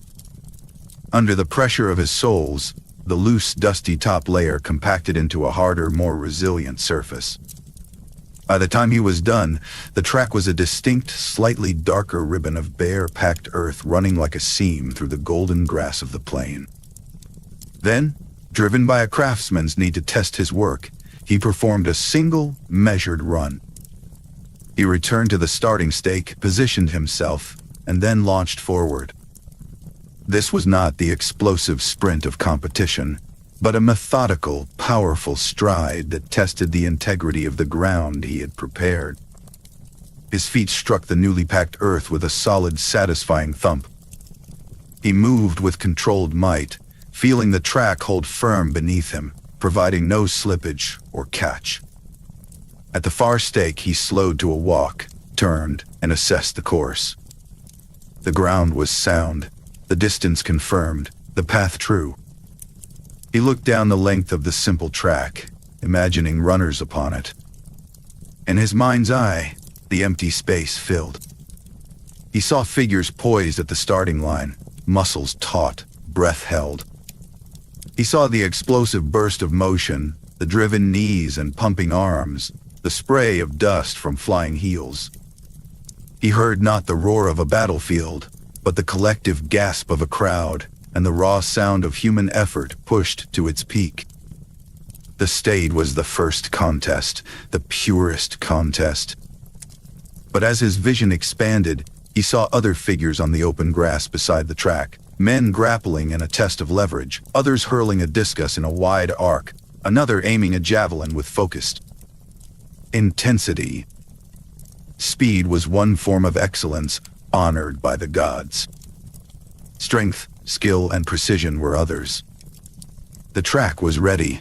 Under the pressure of his soles, the loose, dusty top layer compacted into a harder, more resilient surface. By the time he was done, the track was a distinct, slightly darker ribbon of bare, packed earth running like a seam through the golden grass of the plain. Then, driven by a craftsman's need to test his work, he performed a single, measured run. He returned to the starting stake, positioned himself, and then launched forward. This was not the explosive sprint of competition, but a methodical, powerful stride that tested the integrity of the ground he had prepared. His feet struck the newly packed earth with a solid, satisfying thump. He moved with controlled might, feeling the track hold firm beneath him, providing no slippage or catch. At the far stake, he slowed to a walk, turned, and assessed the course. The ground was sound, the distance confirmed, the path true. He looked down the length of the simple track, imagining runners upon it. In his mind's eye, the empty space filled. He saw figures poised at the starting line, muscles taut, breath held. He saw the explosive burst of motion, the driven knees and pumping arms, the spray of dust from flying heels. He heard not the roar of a battlefield, but the collective gasp of a crowd and the raw sound of human effort pushed to its peak. The stage was the first contest, the purest contest. But as his vision expanded, he saw other figures on the open grass beside the track, men grappling in a test of leverage, others hurling a discus in a wide arc, another aiming a javelin with focused intensity. Speed was one form of excellence, honored by the gods. Strength, skill, and precision were others. The track was ready.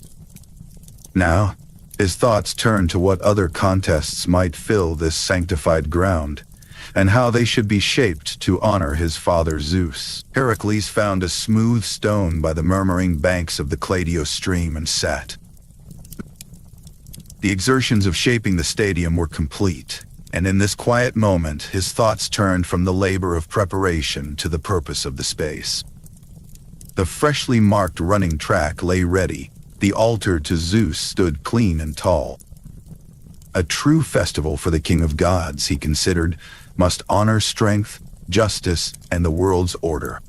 Now, his thoughts turned to what other contests might fill this sanctified ground, and how they should be shaped to honor his father Zeus. Hercules found a smooth stone by the murmuring banks of the Cladio stream and sat. The exertions of shaping the stadium were complete, and in this quiet moment his thoughts turned from the labor of preparation to the purpose of the space. The freshly marked running track lay ready. The altar to Zeus stood clean and tall. A true festival for the king of gods, he considered, must honor strength, justice, and the world's order.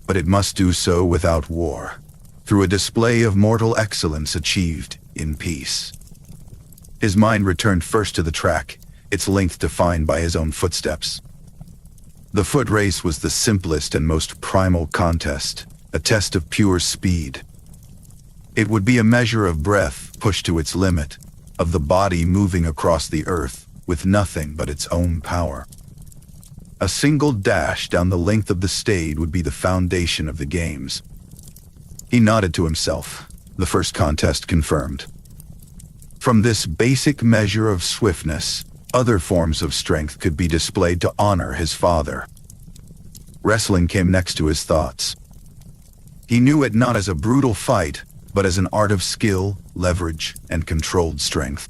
But it must do so without war, through a display of mortal excellence achieved in peace. His mind returned first to the track, its length defined by his own footsteps. The foot race was the simplest and most primal contest, a test of pure speed. It would be a measure of breath pushed to its limit, of the body moving across the earth with nothing but its own power. A single dash down the length of the stage would be the foundation of the games. He nodded to himself, the first contest confirmed. From this basic measure of swiftness, other forms of strength could be displayed to honor his father. Wrestling came next to his thoughts. He knew it not as a brutal fight, but as an art of skill, leverage, and controlled strength.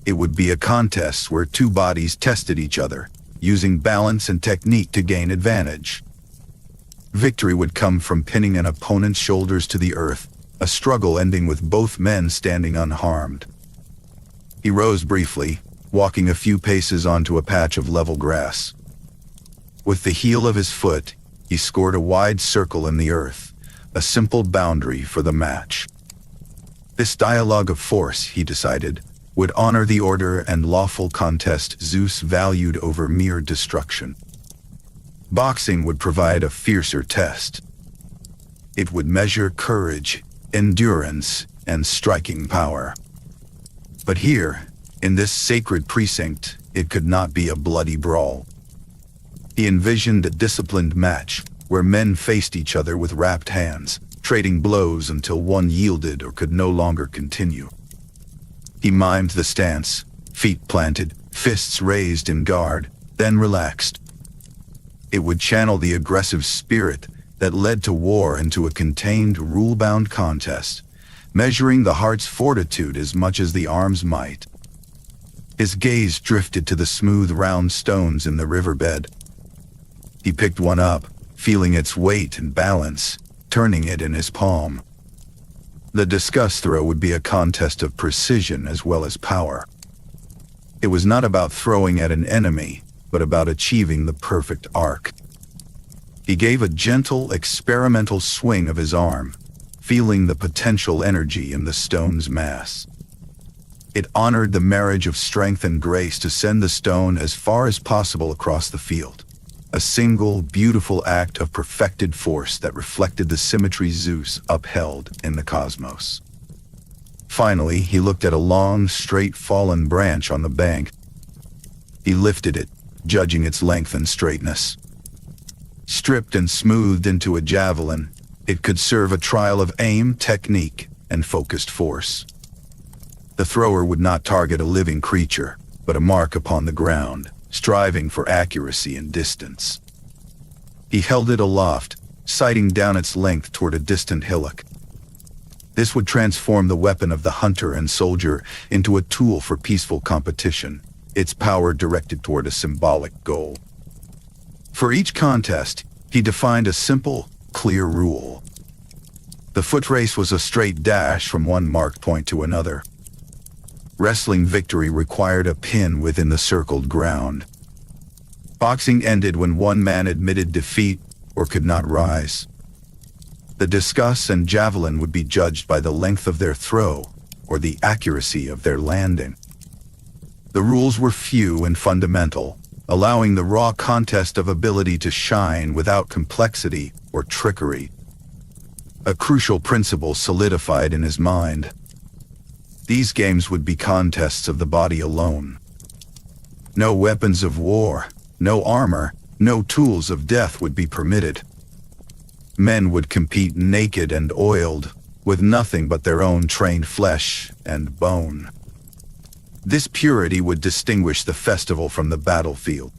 It would be a contest where two bodies tested each other, using balance and technique to gain advantage. Victory would come from pinning an opponent's shoulders to the earth, a struggle ending with both men standing unharmed. He rose briefly, walking a few paces onto a patch of level grass. With the heel of his foot, he scored a wide circle in the earth, a simple boundary for the match. This dialogue of force, he decided, would honor the order and lawful contest Zeus valued over mere destruction. Boxing would provide a fiercer test. It would measure courage, endurance, and striking power. But here, in this sacred precinct, it could not be a bloody brawl. He envisioned a disciplined match, where men faced each other with wrapped hands, trading blows until one yielded or could no longer continue. He mimed the stance, feet planted, fists raised in guard, then relaxed. It would channel the aggressive spirit that led to war into a contained, rule-bound contest, measuring the heart's fortitude as much as the arm's might. His gaze drifted to the smooth, round stones in the riverbed. He picked one up, feeling its weight and balance, turning it in his palm. The discus throw would be a contest of precision as well as power. It was not about throwing at an enemy, but about achieving the perfect arc. He gave a gentle, experimental swing of his arm, feeling the potential energy in the stone's mass. It honored the marriage of strength and grace to send the stone as far as possible across the field. A single, beautiful act of perfected force that reflected the symmetry Zeus upheld in the cosmos. Finally, he looked at a long, straight fallen branch on the bank. He lifted it, judging its length and straightness. Stripped and smoothed into a javelin, it could serve a trial of aim, technique, and focused force. The thrower would not target a living creature, but a mark upon the ground, striving for accuracy and distance. He held it aloft, sighting down its length toward a distant hillock. This would transform the weapon of the hunter and soldier into a tool for peaceful competition, its power directed toward a symbolic goal. For each contest, he defined a simple, clear rule. The foot race was a straight dash from one marked point to another. Wrestling victory required a pin within the circled ground. Boxing ended when one man admitted defeat or could not rise. The discus and javelin would be judged by the length of their throw or the accuracy of their landing. The rules were few and fundamental, allowing the raw contest of ability to shine without complexity or trickery. A crucial principle solidified in his mind. These games would be contests of the body alone. No weapons of war, no armor, no tools of death would be permitted. Men would compete naked and oiled, with nothing but their own trained flesh and bone. This purity would distinguish the festival from the battlefield.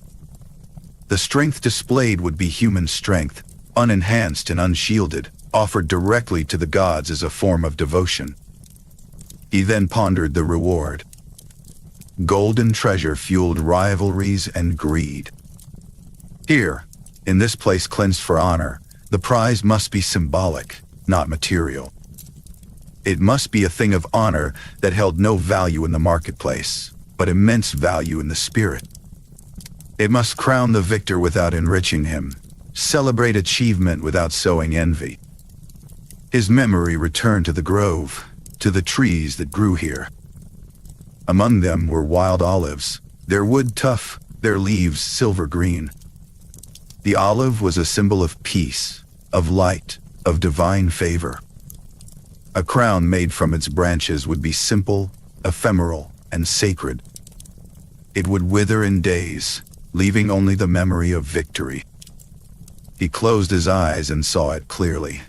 The strength displayed would be human strength, unenhanced and unshielded, offered directly to the gods as a form of devotion. He then pondered the reward. Golden treasure fueled rivalries and greed. Here, in this place cleansed for honor, the prize must be symbolic, not material. It must be a thing of honor that held no value in the marketplace, but immense value in the spirit. It must crown the victor without enriching him, celebrate achievement without sowing envy. His memory returned to the grove, to the trees that grew here. Among them were wild olives, their wood tough, their leaves silver green. The olive was a symbol of peace, of light, of divine favor. A crown made from its branches would be simple, ephemeral, and sacred. It would wither in days, leaving only the memory of victory. He closed his eyes and saw it clearly.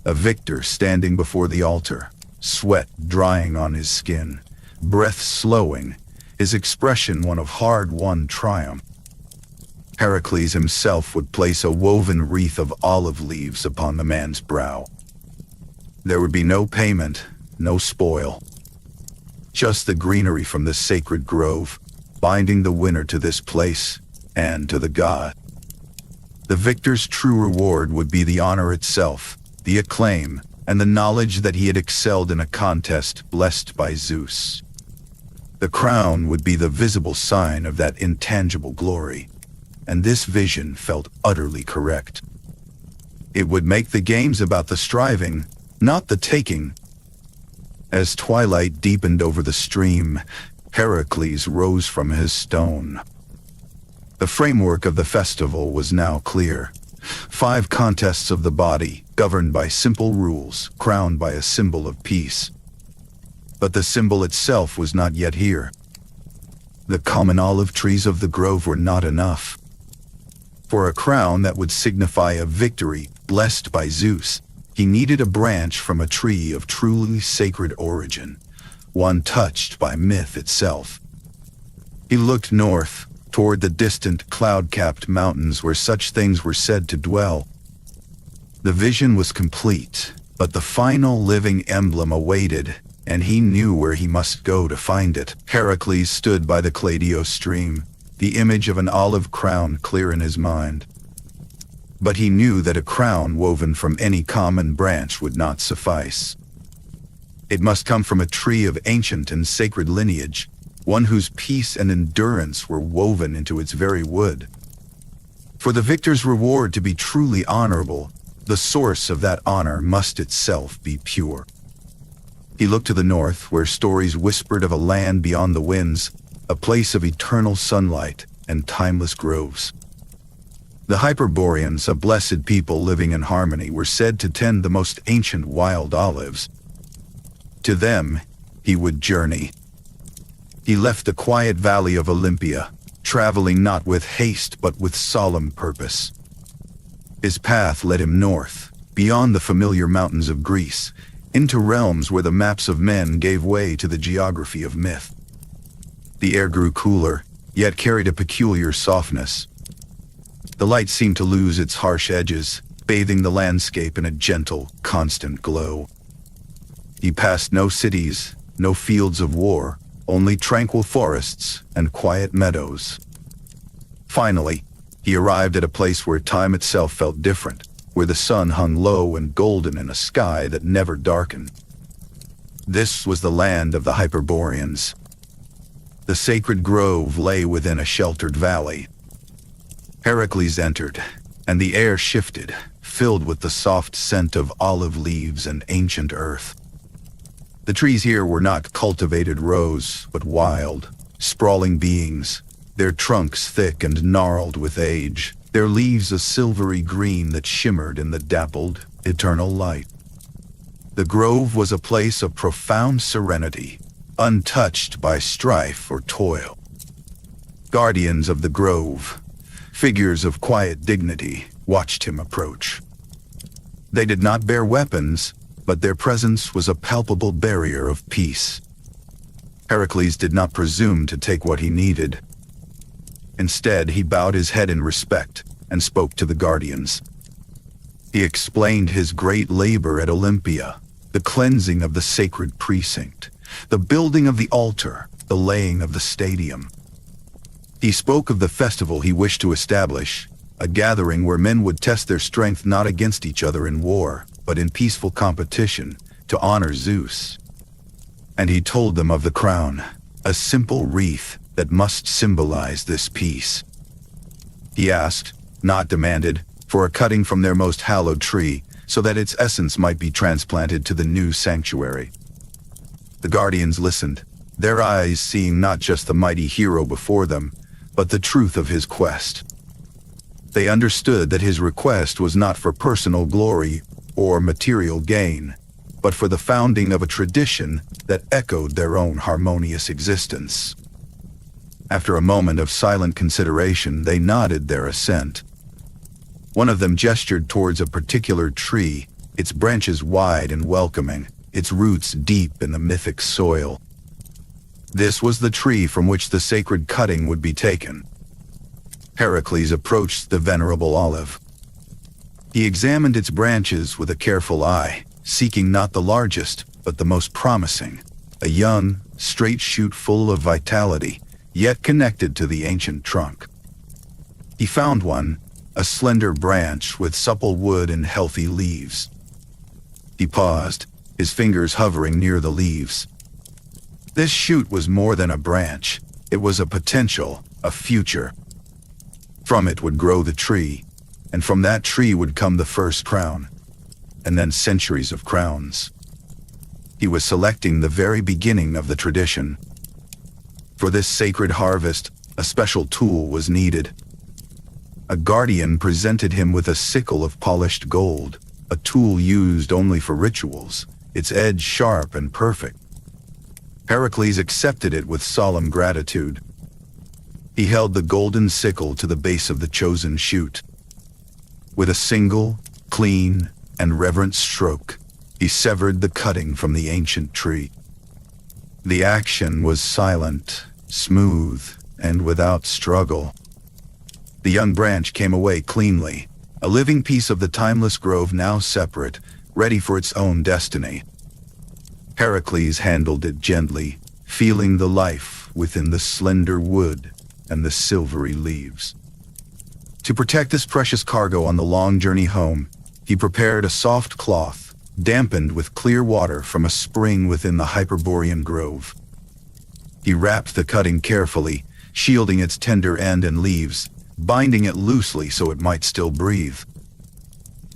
A victor standing before the altar, sweat drying on his skin, breath slowing, his expression one of hard-won triumph. Hercules himself would place a woven wreath of olive leaves upon the man's brow. There would be no payment, no spoil. Just the greenery from the sacred grove, binding the winner to this place and to the god. The victor's true reward would be the honor itself, the acclaim, and the knowledge that he had excelled in a contest blessed by Zeus. The crown would be the visible sign of that intangible glory, and this vision felt utterly correct. It would make the games about the striving, not the taking. As twilight deepened over the stream, Hercules rose from his stone. The framework of the festival was now clear. 5 contests of the body, governed by simple rules, crowned by a symbol of peace. But the symbol itself was not yet here. The common olive trees of the grove were not enough. For a crown that would signify a victory blessed by Zeus, he needed a branch from a tree of truly sacred origin, one touched by myth itself. He looked north, toward the distant cloud-capped mountains where such things were said to dwell. The vision was complete, but the final living emblem awaited, and he knew where he must go to find it. Hercules stood by the Cladio stream, the image of an olive crown clear in his mind. But he knew that a crown woven from any common branch would not suffice. It must come from a tree of ancient and sacred lineage, one whose peace and endurance were woven into its very wood. For the victor's reward to be truly honorable, the source of that honor must itself be pure. He looked to the north, where stories whispered of a land beyond the winds, a place of eternal sunlight and timeless groves. The Hyperboreans, a blessed people living in harmony, were said to tend the most ancient wild olives. To them, he would journey. He left the quiet valley of Olympia, traveling not with haste but with solemn purpose. His path led him north, beyond the familiar mountains of Greece, into realms where the maps of men gave way to the geography of myth. The air grew cooler, yet carried a peculiar softness. The light seemed to lose its harsh edges, bathing the landscape in a gentle, constant glow. He passed no cities, no fields of war, only tranquil forests and quiet meadows. Finally, he arrived at a place where time itself felt different, where the sun hung low and golden in a sky that never darkened. This was the land of the Hyperboreans. The sacred grove lay within a sheltered valley. Hercules entered, and the air shifted, filled with the soft scent of olive leaves and ancient earth. The trees here were not cultivated rows, but wild, sprawling beings, their trunks thick and gnarled with age, their leaves a silvery green that shimmered in the dappled, eternal light. The grove was a place of profound serenity, untouched by strife or toil. Guardians of the grove, figures of quiet dignity, watched him approach. They did not bear weapons, but their presence was a palpable barrier of peace. Hercules did not presume to take what he needed. Instead, he bowed his head in respect and spoke to the guardians. He explained his great labor at Olympia, the cleansing of the sacred precinct, the building of the altar, the laying of the stadium. He spoke of the festival he wished to establish, a gathering where men would test their strength not against each other in war, but in peaceful competition, to honor Zeus. And he told them of the crown, a simple wreath that must symbolize this peace. He asked, not demanded, for a cutting from their most hallowed tree, so that its essence might be transplanted to the new sanctuary. The guardians listened, their eyes seeing not just the mighty hero before them, but the truth of his quest. They understood that his request was not for personal glory or material gain, but for the founding of a tradition that echoed their own harmonious existence. After a moment of silent consideration, they nodded their assent. One of them gestured towards a particular tree, its branches wide and welcoming, its roots deep in the mythic soil. This was the tree from which the sacred cutting would be taken. Hercules approached the venerable olive. He examined its branches with a careful eye, seeking not the largest, but the most promising, a young, straight shoot full of vitality, yet connected to the ancient trunk. He found one, a slender branch with supple wood and healthy leaves. He paused, his fingers hovering near the leaves. This shoot was more than a branch. It was a potential, a future. From it would grow the tree, and from that tree would come the first crown, and then centuries of crowns. He was selecting the very beginning of the tradition. For this sacred harvest, a special tool was needed. A guardian presented him with a sickle of polished gold, a tool used only for rituals, its edge sharp and perfect. Hercules accepted it with solemn gratitude. He held the golden sickle to the base of the chosen shoot. With a single, clean, and reverent stroke, he severed the cutting from the ancient tree. The action was silent, smooth, and without struggle. The young branch came away cleanly, a living piece of the timeless grove now separate, ready for its own destiny. Hercules handled it gently, feeling the life within the slender wood and the silvery leaves. To protect this precious cargo on the long journey home, he prepared a soft cloth, dampened with clear water from a spring within the Hyperborean grove. He wrapped the cutting carefully, shielding its tender end and leaves, binding it loosely so it might still breathe.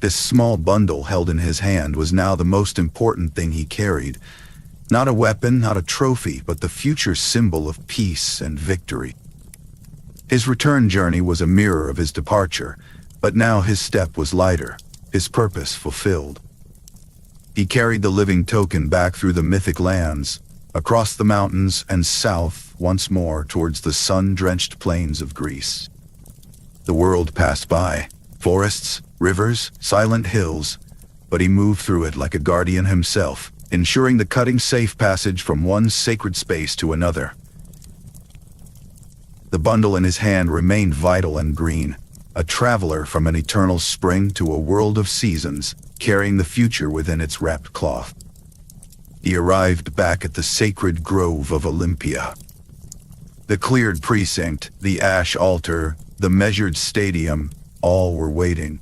This small bundle held in his hand was now the most important thing he carried. Not a weapon, not a trophy, but the future symbol of peace and victory. His return journey was a mirror of his departure, but now his step was lighter, his purpose fulfilled. He carried the living token back through the mythic lands, across the mountains and south once more towards the sun-drenched plains of Greece. The world passed by, forests, rivers, silent hills, but he moved through it like a guardian himself, ensuring the cutting safe passage from one sacred space to another. The bundle in his hand remained vital and green, a traveler from an eternal spring to a world of seasons, carrying the future within its wrapped cloth. He arrived back at the sacred grove of Olympia. The cleared precinct, the ash altar, the measured stadium, all were waiting.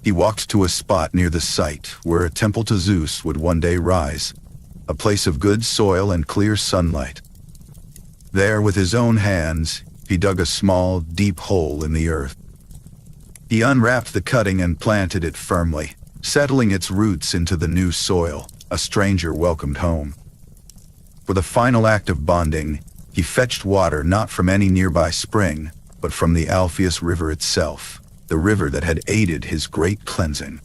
He walked to a spot near the site where a temple to Zeus would one day rise, a place of good soil and clear sunlight. There, with his own hands, he dug a small, deep hole in the earth. He unwrapped the cutting and planted it firmly, settling its roots into the new soil, a stranger welcomed home. For the final act of bonding, he fetched water not from any nearby spring, but from the Alpheus River itself, the river that had aided his great cleansing.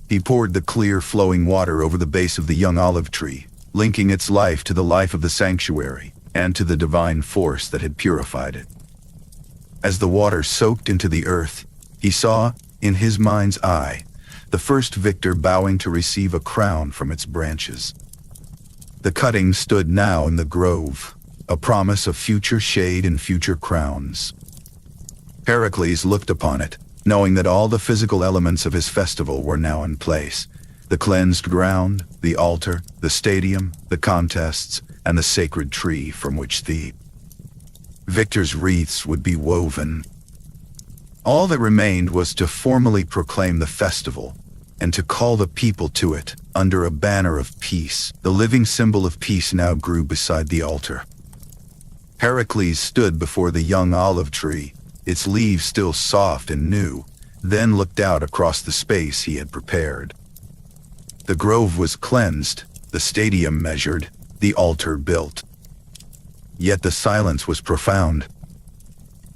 He poured the clear, flowing water over the base of the young olive tree, linking its life to the life of the sanctuary and to the divine force that had purified it. As the water soaked into the earth, he saw, in his mind's eye, the first victor bowing to receive a crown from its branches. The cutting stood now in the grove, a promise of future shade and future crowns. Hercules looked upon it, knowing that all the physical elements of his festival were now in place: the cleansed ground, the altar, the stadium, the contests, and the sacred tree from which the victor's wreaths would be woven. All that remained was to formally proclaim the festival, and to call the people to it under a banner of peace. The living symbol of peace now grew beside the altar. Hercules stood before the young olive tree, its leaves still soft and new, then looked out across the space he had prepared. The grove was cleansed, the stadium measured, the altar built. Yet the silence was profound.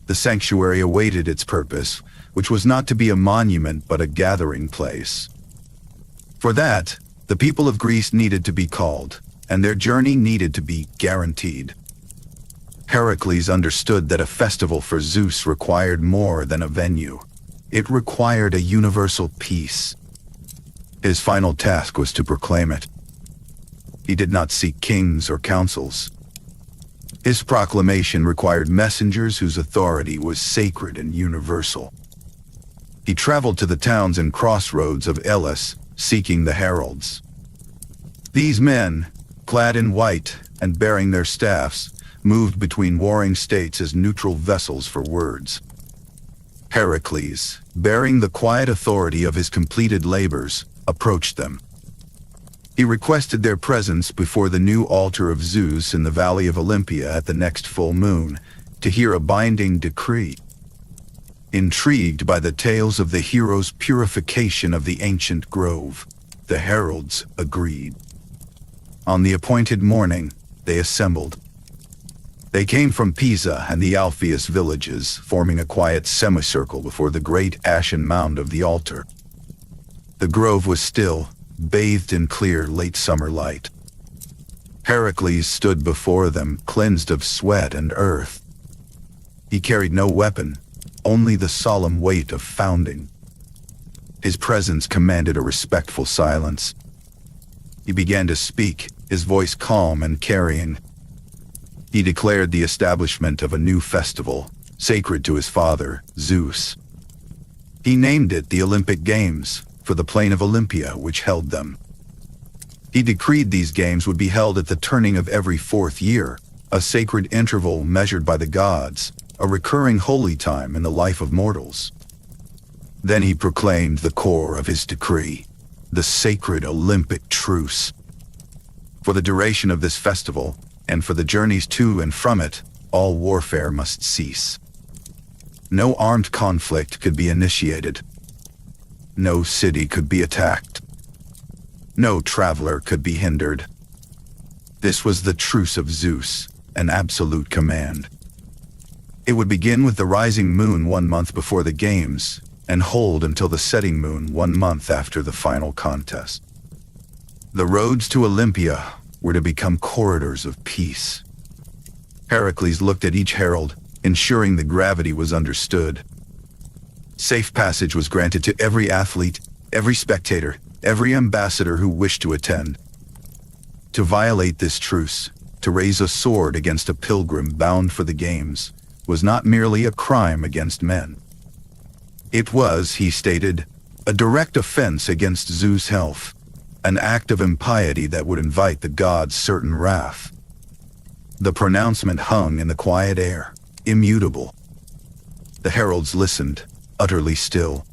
The sanctuary awaited its purpose, which was not to be a monument but a gathering place. For that, the people of Greece needed to be called, and their journey needed to be guaranteed. Hercules understood that a festival for Zeus required more than a venue. It required a universal peace. His final task was to proclaim it. He did not seek kings or councils. His proclamation required messengers whose authority was sacred and universal. He traveled to the towns and crossroads of Elis, seeking the heralds. These men, clad in white and bearing their staffs, moved between warring states as neutral vessels for words. Hercules, bearing the quiet authority of his completed labors, approached them. He requested their presence before the new altar of Zeus in the valley of Olympia at the next full moon, to hear a binding decree. Intrigued by the tales of the hero's purification of the ancient grove, the heralds agreed. On the appointed morning, they assembled. They came from Pisa and the Alpheus villages, forming a quiet semicircle before the great ashen mound of the altar. The grove was still, bathed in clear late summer light. Hercules stood before them, cleansed of sweat and earth. He carried no weapon, only the solemn weight of founding. His presence commanded a respectful silence. He began to speak, his voice calm and carrying. He declared the establishment of a new festival, sacred to his father, Zeus. He named it the Olympic Games, for the plain of Olympia which held them. He decreed these games would be held at the turning of every 4th year, a sacred interval measured by the gods, a recurring holy time in the life of mortals. Then he proclaimed the core of his decree, the sacred Olympic truce. For the duration of this festival, and for the journeys to and from it, all warfare must cease. No armed conflict could be initiated. No city could be attacked. No traveler could be hindered. This was the truce of Zeus, an absolute command. It would begin with the rising moon 1 month before the games, and hold until the setting moon 1 month after the final contest. The roads to Olympia were to become corridors of peace. Hercules looked at each herald, ensuring the gravity was understood. Safe passage was granted to every athlete, every spectator, every ambassador who wished to attend. To violate this truce, to raise a sword against a pilgrim bound for the games, was not merely a crime against men. It was, he stated, a direct offense against Zeus' health, an act of impiety that would invite the gods' certain wrath. The pronouncement hung in the quiet air, immutable. The heralds listened, utterly still.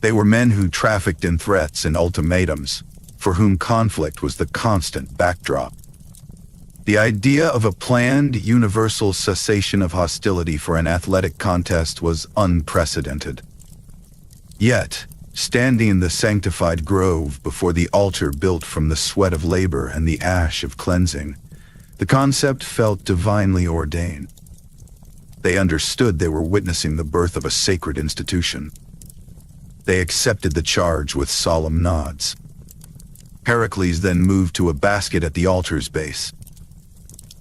They were men who trafficked in threats and ultimatums, for whom conflict was the constant backdrop. The idea of a planned universal cessation of hostility for an athletic contest was unprecedented. Yet, standing in the sanctified grove before the altar built from the sweat of labor and the ash of cleansing, the concept felt divinely ordained. They understood they were witnessing the birth of a sacred institution. They accepted the charge with solemn nods. Hercules then moved to a basket at the altar's base.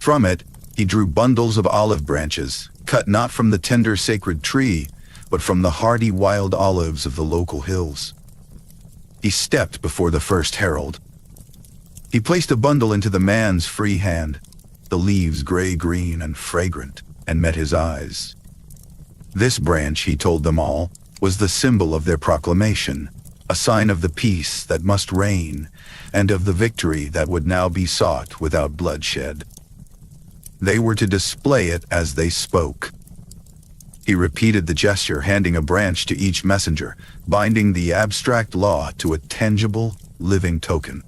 From it, he drew bundles of olive branches, cut not from the tender sacred tree, but from the hardy wild olives of the local hills. He stepped before the first herald. He placed a bundle into the man's free hand, the leaves gray-green and fragrant, and met his eyes. This branch, he told them all, was the symbol of their proclamation, a sign of the peace that must reign, and of the victory that would now be sought without bloodshed. They were to display it as they spoke. He repeated the gesture, handing a branch to each messenger, binding the abstract law to a tangible, living token.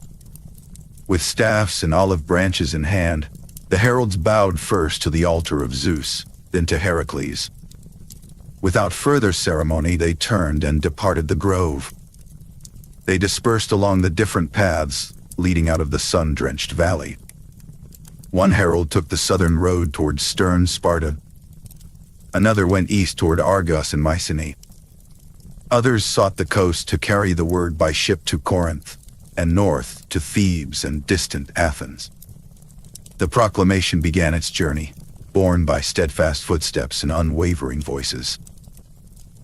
With staffs and olive branches in hand, the heralds bowed first to the altar of Zeus, then to Hercules. Without further ceremony, they turned and departed the grove. They dispersed along the different paths leading out of the sun-drenched valley. One herald took the southern road toward stern Sparta. Another went east toward Argos and Mycenae. Others sought the coast to carry the word by ship to Corinth, and north to Thebes and distant Athens. The proclamation began its journey, borne by steadfast footsteps and unwavering voices.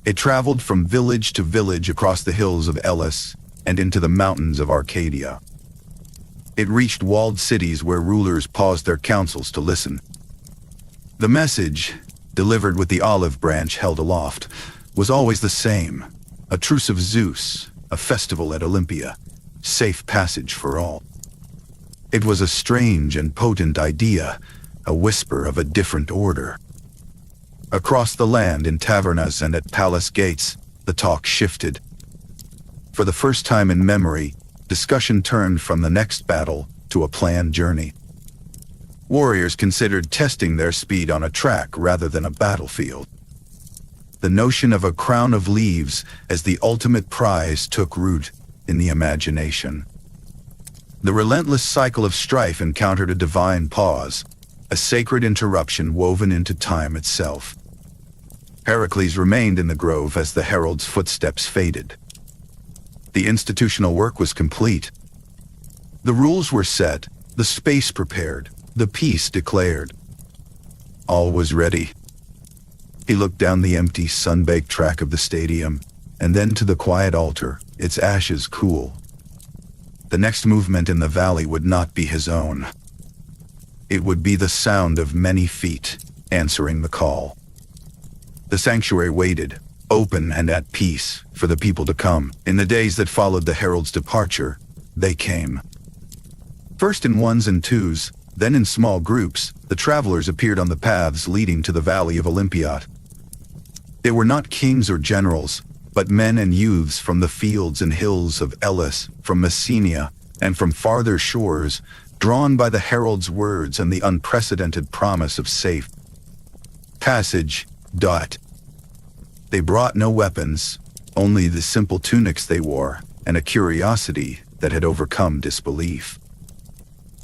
It traveled from village to village across the hills of Elis and into the mountains of Arcadia. It reached walled cities where rulers paused their councils to listen. The message, delivered with the olive branch held aloft, was always the same: a truce of Zeus, a festival at Olympia, safe passage for all. It was a strange and potent idea, a whisper of a different order. Across the land, in tavernas and at palace gates, the talk shifted. For the first time in memory, discussion turned from the next battle to a planned journey. Warriors considered testing their speed on a track rather than a battlefield. The notion of a crown of leaves as the ultimate prize took root in the imagination. The relentless cycle of strife encountered a divine pause, a sacred interruption woven into time itself. Hercules remained in the grove as the herald's footsteps faded. The institutional work was complete. The rules were set, the space prepared, the peace declared. All was ready. He looked down the empty, sun-baked track of the stadium, and then to the quiet altar, its ashes cool. The next movement in the valley would not be his own. It would be the sound of many feet, answering the call. The sanctuary waited, open and at peace, for the people to come. In the days that followed the herald's departure, they came. First in ones and twos, then in small groups, the travelers appeared on the paths leading to the valley of Olympia. They were not kings or generals, but men and youths from the fields and hills of Elis, from Messenia, and from farther shores, drawn by the herald's words and the unprecedented promise of safe passage. They brought no weapons, only the simple tunics they wore, and a curiosity that had overcome disbelief.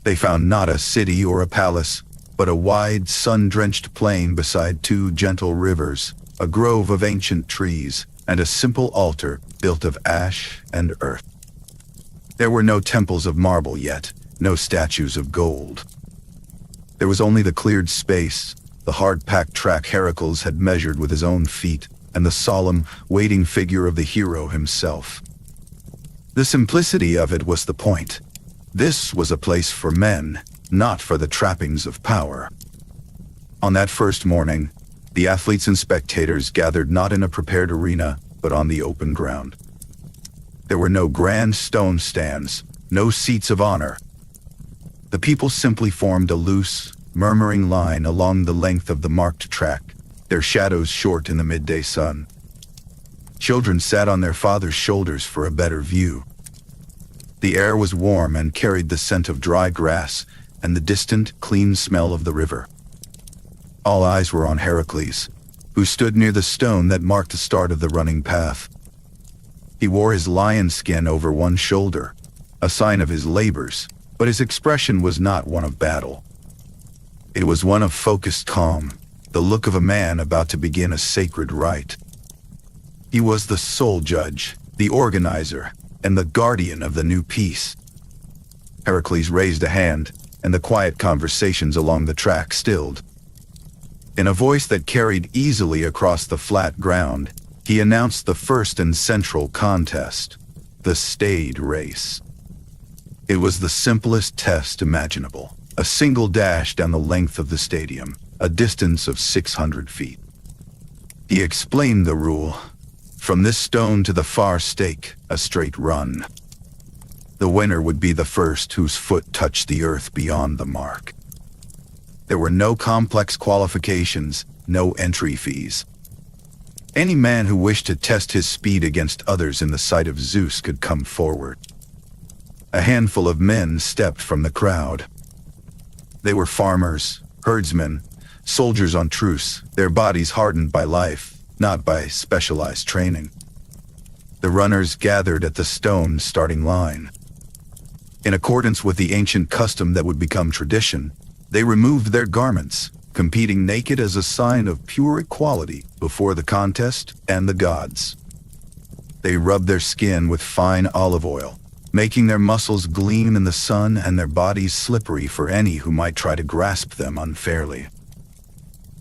They found not a city or a palace, but a wide, sun-drenched plain beside two gentle rivers, a grove of ancient trees, and a simple altar built of ash and earth. There were no temples of marble yet, no statues of gold. There was only the cleared space, the hard-packed track Hercules had measured with his own feet, and the solemn, waiting figure of the hero himself. The simplicity of it was the point. This was a place for men, not for the trappings of power. On that first morning, the athletes and spectators gathered not in a prepared arena, but on the open ground. There were no grand stone stands, no seats of honor. The people simply formed a loose, murmuring line along the length of the marked track, their shadows short in the midday sun. Children sat on their fathers' shoulders for a better view. The air was warm and carried the scent of dry grass and the distant, clean smell of the river. All eyes were on Hercules, who stood near the stone that marked the start of the running path. He wore his lion skin over one shoulder, a sign of his labors, but his expression was not one of battle. It was one of focused calm, the look of a man about to begin a sacred rite. He was the sole judge, the organizer, and the guardian of the new peace. Hercules raised a hand, and the quiet conversations along the track stilled. In a voice that carried easily across the flat ground, he announced the first and central contest, the stayed race. It was the simplest test imaginable, a single dash down the length of the stadium, a distance of 600 feet. He explained the rule. From this stone to the far stake, a straight run. The winner would be the first whose foot touched the earth beyond the mark. There were no complex qualifications, no entry fees. Any man who wished to test his speed against others in the sight of Zeus could come forward. A handful of men stepped from the crowd. They were farmers, herdsmen, soldiers on truce, their bodies hardened by life, not by specialized training. The runners gathered at the stone starting line. In accordance with the ancient custom that would become tradition, they removed their garments, competing naked as a sign of pure equality before the contest and the gods. They rubbed their skin with fine olive oil, making their muscles gleam in the sun and their bodies slippery for any who might try to grasp them unfairly.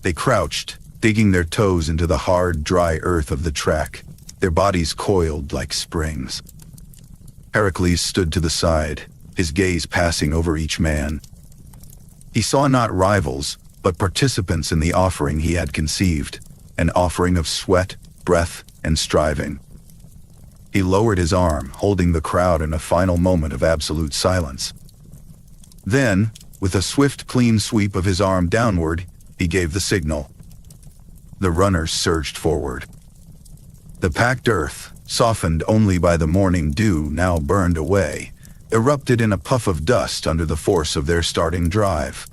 They crouched, digging their toes into the hard, dry earth of the track, their bodies coiled like springs. Hercules stood to the side, his gaze passing over each man. He saw not rivals, but participants in the offering he had conceived, an offering of sweat, breath, and striving. He lowered his arm, holding the crowd in a final moment of absolute silence. Then, with a swift, clean sweep of his arm downward, he gave the signal. The runners surged forward. The packed earth, softened only by the morning dew now burned away, erupted in a puff of dust under the force of their starting drive.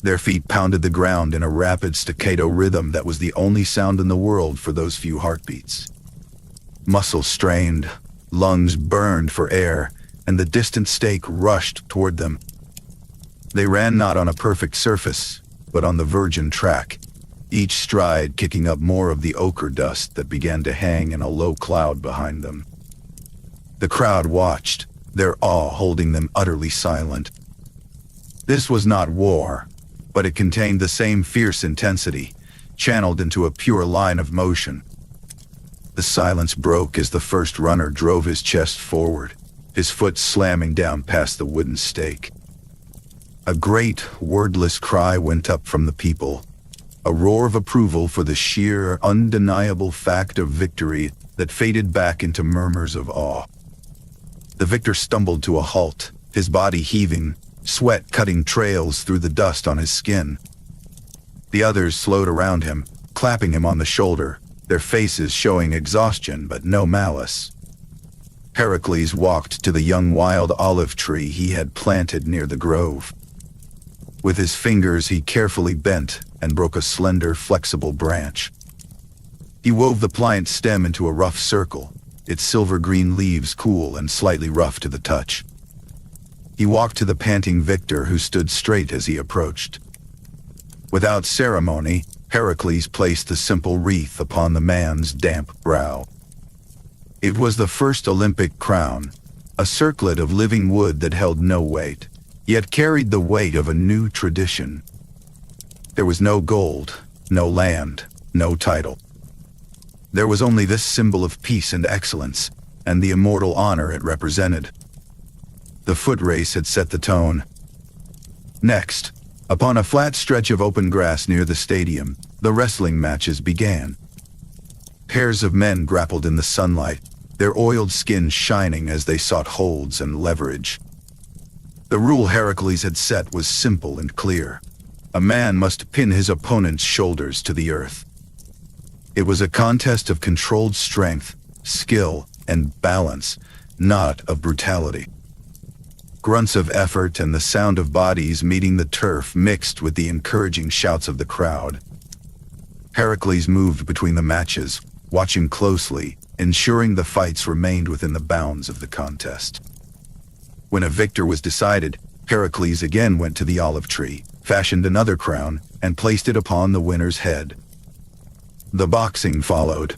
Their feet pounded the ground in a rapid staccato rhythm that was the only sound in the world for those few heartbeats. Muscles strained, lungs burned for air, and the distant stake rushed toward them. They ran not on a perfect surface, but on the virgin track, each stride kicking up more of the ochre dust that began to hang in a low cloud behind them. The crowd watched, their awe holding them utterly silent. This was not war, but it contained the same fierce intensity, channeled into a pure line of motion. The silence broke as the first runner drove his chest forward, his foot slamming down past the wooden stake. A great, wordless cry went up from the people, a roar of approval for the sheer, undeniable fact of victory that faded back into murmurs of awe. The victor stumbled to a halt, his body heaving, sweat cutting trails through the dust on his skin. The others slowed around him, clapping him on the shoulder, their faces showing exhaustion but no malice. Hercules walked to the young wild olive tree he had planted near the grove. With his fingers he carefully bent and broke a slender, flexible branch. He wove the pliant stem into a rough circle, its silver-green leaves cool and slightly rough to the touch. He walked to the panting victor who stood straight as he approached. Without ceremony, Hercules placed the simple wreath upon the man's damp brow. It was the first Olympic crown, a circlet of living wood that held no weight, yet carried the weight of a new tradition. There was no gold, no land, no title. There was only this symbol of peace and excellence, and the immortal honor it represented. The foot race had set the tone. Next, upon a flat stretch of open grass near the stadium, the wrestling matches began. Pairs of men grappled in the sunlight, their oiled skins shining as they sought holds and leverage. The rule Hercules had set was simple and clear. A man must pin his opponent's shoulders to the earth. It was a contest of controlled strength, skill, and balance, not of brutality. Grunts of effort and the sound of bodies meeting the turf mixed with the encouraging shouts of the crowd. Hercules moved between the matches, watching closely, ensuring the fights remained within the bounds of the contest. When a victor was decided, Hercules again went to the olive tree, fashioned another crown, and placed it upon the winner's head. The boxing followed.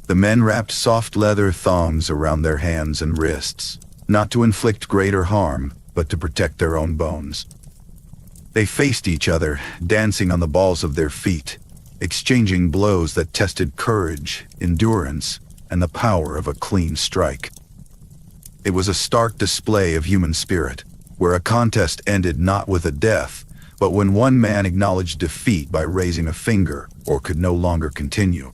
The men wrapped soft leather thongs around their hands and wrists, not to inflict greater harm, but to protect their own bones. They faced each other, dancing on the balls of their feet, exchanging blows that tested courage, endurance, and the power of a clean strike. It was a stark display of human spirit, where a contest ended not with a death, but when one man acknowledged defeat by raising a finger or could no longer continue.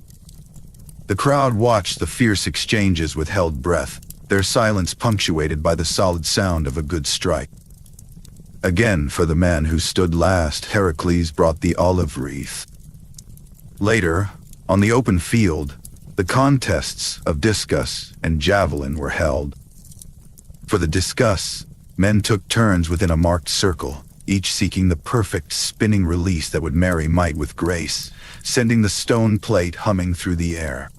The crowd watched the fierce exchanges with held breath, their silence punctuated by the solid sound of a good strike. Again, for the man who stood last, Hercules brought the olive wreath. Later, on the open field, the contests of discus and javelin were held. For the discus, men took turns within a marked circle, each seeking the perfect spinning release that would marry might with grace, sending the stone plate humming through the air.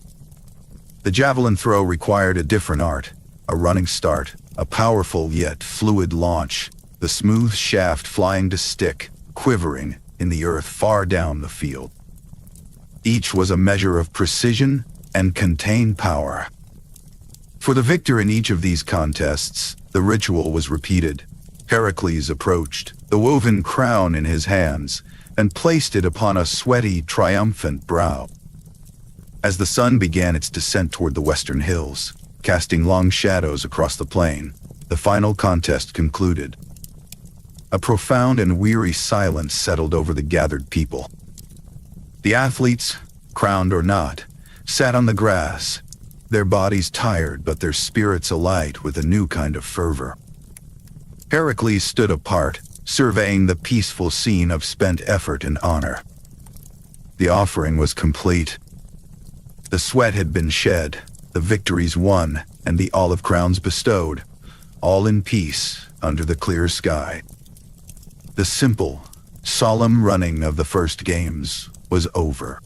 The javelin throw required a different art, a running start, a powerful yet fluid launch, the smooth shaft flying to stick, quivering in the earth far down the field. Each was a measure of precision and contained power. For the victor in each of these contests, the ritual was repeated. Hercules approached, the woven crown in his hands, and placed it upon a sweaty, triumphant brow. As the sun began its descent toward the western hills, casting long shadows across the plain, the final contest concluded. A profound and weary silence settled over the gathered people. The athletes, crowned or not, sat on the grass, their bodies tired but their spirits alight with a new kind of fervor. Hercules stood apart, surveying the peaceful scene of spent effort and honor. The offering was complete. The sweat had been shed, the victories won, and the olive crowns bestowed, all in peace under the clear sky. The simple, solemn running of the first games was over.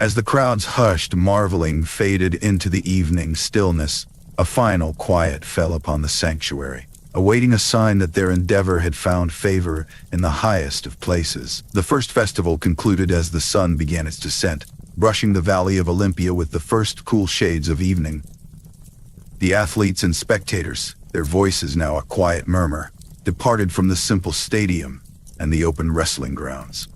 As the crowds hushed, marveling, faded into the evening stillness, a final quiet fell upon the sanctuary, awaiting a sign that their endeavor had found favor in the highest of places. The first festival concluded as the sun began its descent, brushing the valley of Olympia with the first cool shades of evening. The athletes and spectators, their voices now a quiet murmur, departed from the simple stadium and the open wrestling grounds.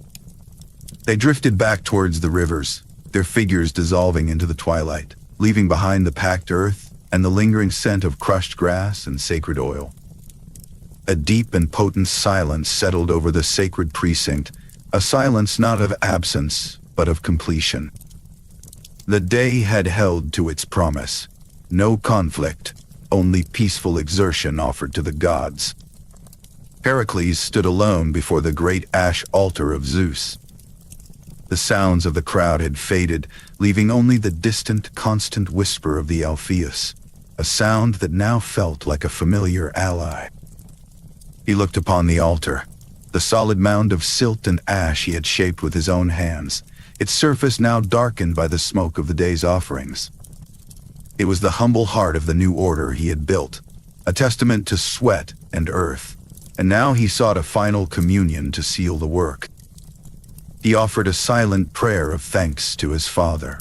They drifted back towards the rivers, their figures dissolving into the twilight, leaving behind the packed earth and the lingering scent of crushed grass and sacred oil. A deep and potent silence settled over the sacred precinct, a silence not of absence, but of completion. The day had held to its promise. No conflict, only peaceful exertion offered to the gods. Hercules stood alone before the great ash altar of Zeus. The sounds of the crowd had faded, leaving only the distant, constant whisper of the Alpheus, a sound that now felt like a familiar ally. He looked upon the altar, the solid mound of silt and ash he had shaped with his own hands, its surface now darkened by the smoke of the day's offerings. It was the humble heart of the new order he had built, a testament to sweat and earth, and now he sought a final communion to seal the work. He offered a silent prayer of thanks to his father.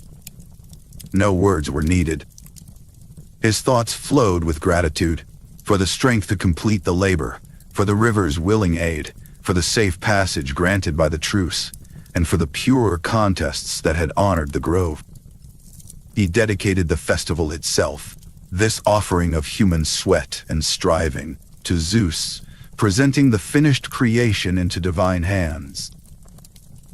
No words were needed. His thoughts flowed with gratitude, for the strength to complete the labor, for the river's willing aid, for the safe passage granted by the truce, and for the pure contests that had honored the grove. He dedicated the festival itself, this offering of human sweat and striving, to Zeus, presenting the finished creation into divine hands.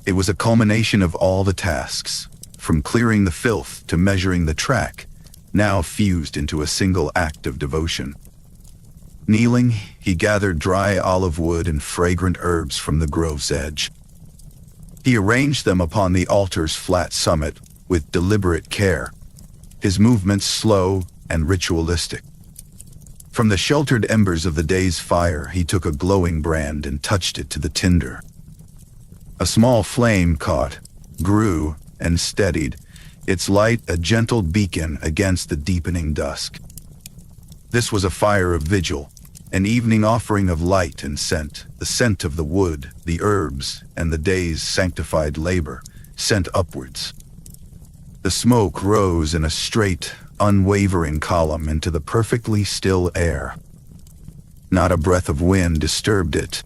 It was a culmination of all the tasks, from clearing the filth to measuring the track, now fused into a single act of devotion. Kneeling, he gathered dry olive wood and fragrant herbs from the grove's edge. He arranged them upon the altar's flat summit with deliberate care, his movements slow and ritualistic. From the sheltered embers of the day's fire, he took a glowing brand and touched it to the tinder. A small flame caught, grew, and steadied, its light a gentle beacon against the deepening dusk. This was a fire of vigil, an evening offering of light and scent, the scent of the wood, the herbs, and the day's sanctified labor, sent upwards. The smoke rose in a straight, unwavering column into the perfectly still air. Not a breath of wind disturbed it.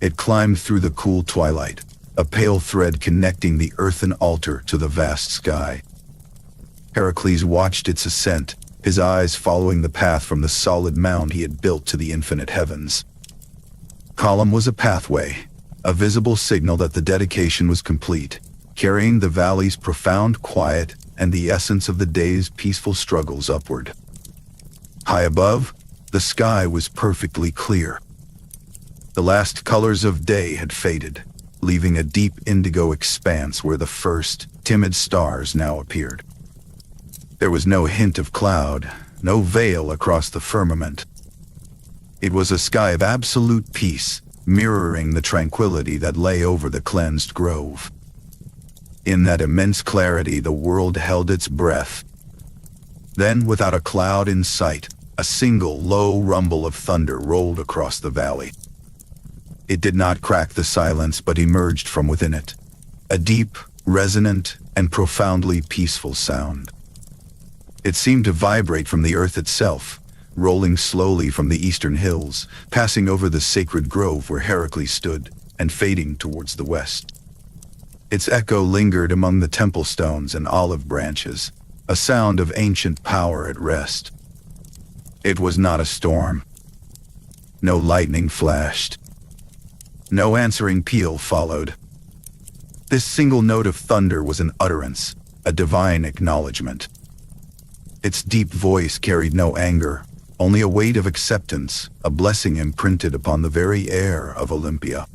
It climbed through the cool twilight, a pale thread connecting the earthen altar to the vast sky. Hercules watched its ascent, his eyes following the path from the solid mound he had built to the infinite heavens. Column was a pathway, a visible signal that the dedication was complete, carrying the valley's profound quiet and the essence of the day's peaceful struggles upward. High above, the sky was perfectly clear. The last colors of day had faded, leaving a deep indigo expanse where the first, timid stars now appeared. There was no hint of cloud, no veil across the firmament. It was a sky of absolute peace, mirroring the tranquility that lay over the cleansed grove. In that immense clarity, the world held its breath. Then, without a cloud in sight, a single low rumble of thunder rolled across the valley. It did not crack the silence, but emerged from within it, a deep, resonant, and profoundly peaceful sound. It seemed to vibrate from the earth itself, rolling slowly from the eastern hills, passing over the sacred grove where Hercules stood, and fading towards the west. Its echo lingered among the temple stones and olive branches, a sound of ancient power at rest. It was not a storm. No lightning flashed. No answering peal followed. This single note of thunder was an utterance, a divine acknowledgement. Its deep voice carried no anger, only a weight of acceptance, a blessing imprinted upon the very air of Olympia.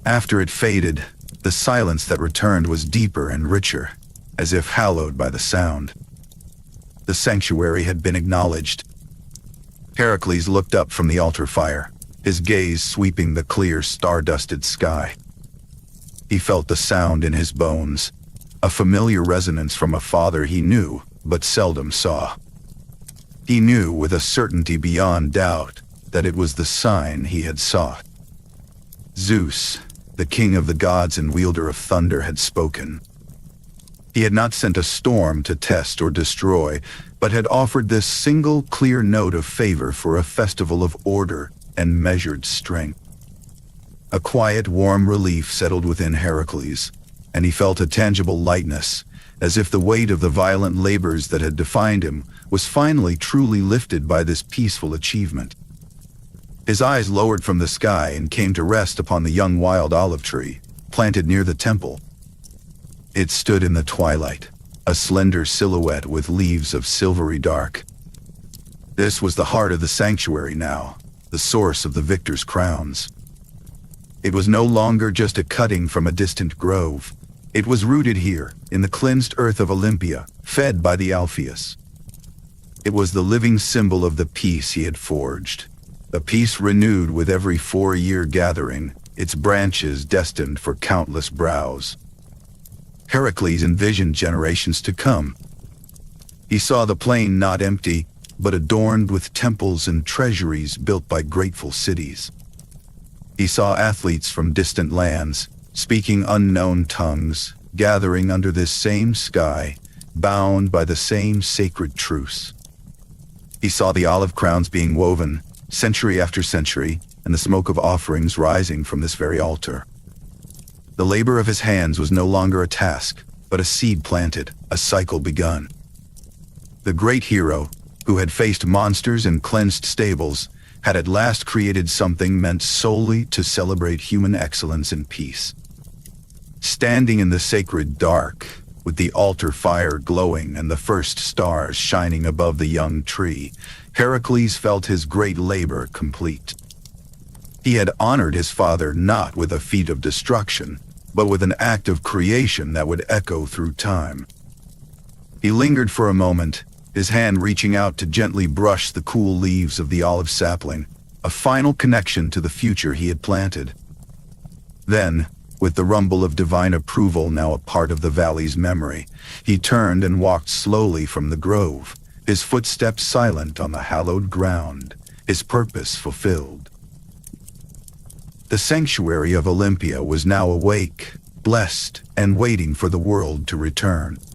After it faded, the silence that returned was deeper and richer, as if hallowed by the sound. The sanctuary had been acknowledged. Hercules looked up from the altar fire, his gaze sweeping the clear, star-dusted sky. He felt the sound in his bones, a familiar resonance from a father he knew but seldom saw. He knew with a certainty beyond doubt that it was the sign he had sought. Zeus, the king of the gods and wielder of thunder, had spoken. He had not sent a storm to test or destroy, but had offered this single clear note of favor for a festival of order and measured strength. A quiet, warm relief settled within Hercules, and he felt a tangible lightness, as if the weight of the violent labors that had defined him was finally truly lifted by this peaceful achievement. His eyes lowered from the sky and came to rest upon the young wild olive tree, planted near the temple. It stood in the twilight, a slender silhouette with leaves of silvery dark. This was the heart of the sanctuary now, the source of the victor's crowns. It was no longer just a cutting from a distant grove. It was rooted here, in the cleansed earth of Olympia, fed by the Alpheus. It was the living symbol of the peace he had forged, a peace renewed with every 4-year gathering, its branches destined for countless brows. Hercules envisioned generations to come. He saw the plain not empty, but adorned with temples and treasuries built by grateful cities. He saw athletes from distant lands, speaking unknown tongues, gathering under this same sky, bound by the same sacred truce. He saw the olive crowns being woven, century after century, and the smoke of offerings rising from this very altar. The labor of his hands was no longer a task, but a seed planted, a cycle begun. The great hero, who had faced monsters and cleansed stables, had at last created something meant solely to celebrate human excellence and peace. Standing in the sacred dark, with the altar fire glowing and the first stars shining above the young tree, Hercules felt his great labor complete. He had honored his father not with a feat of destruction, but with an act of creation that would echo through time. He lingered for a moment, his hand reaching out to gently brush the cool leaves of the olive sapling, a final connection to the future he had planted. Then, with the rumble of divine approval now a part of the valley's memory, he turned and walked slowly from the grove, his footsteps silent on the hallowed ground, his purpose fulfilled. The sanctuary of Olympia was now awake, blessed, and waiting for the world to return.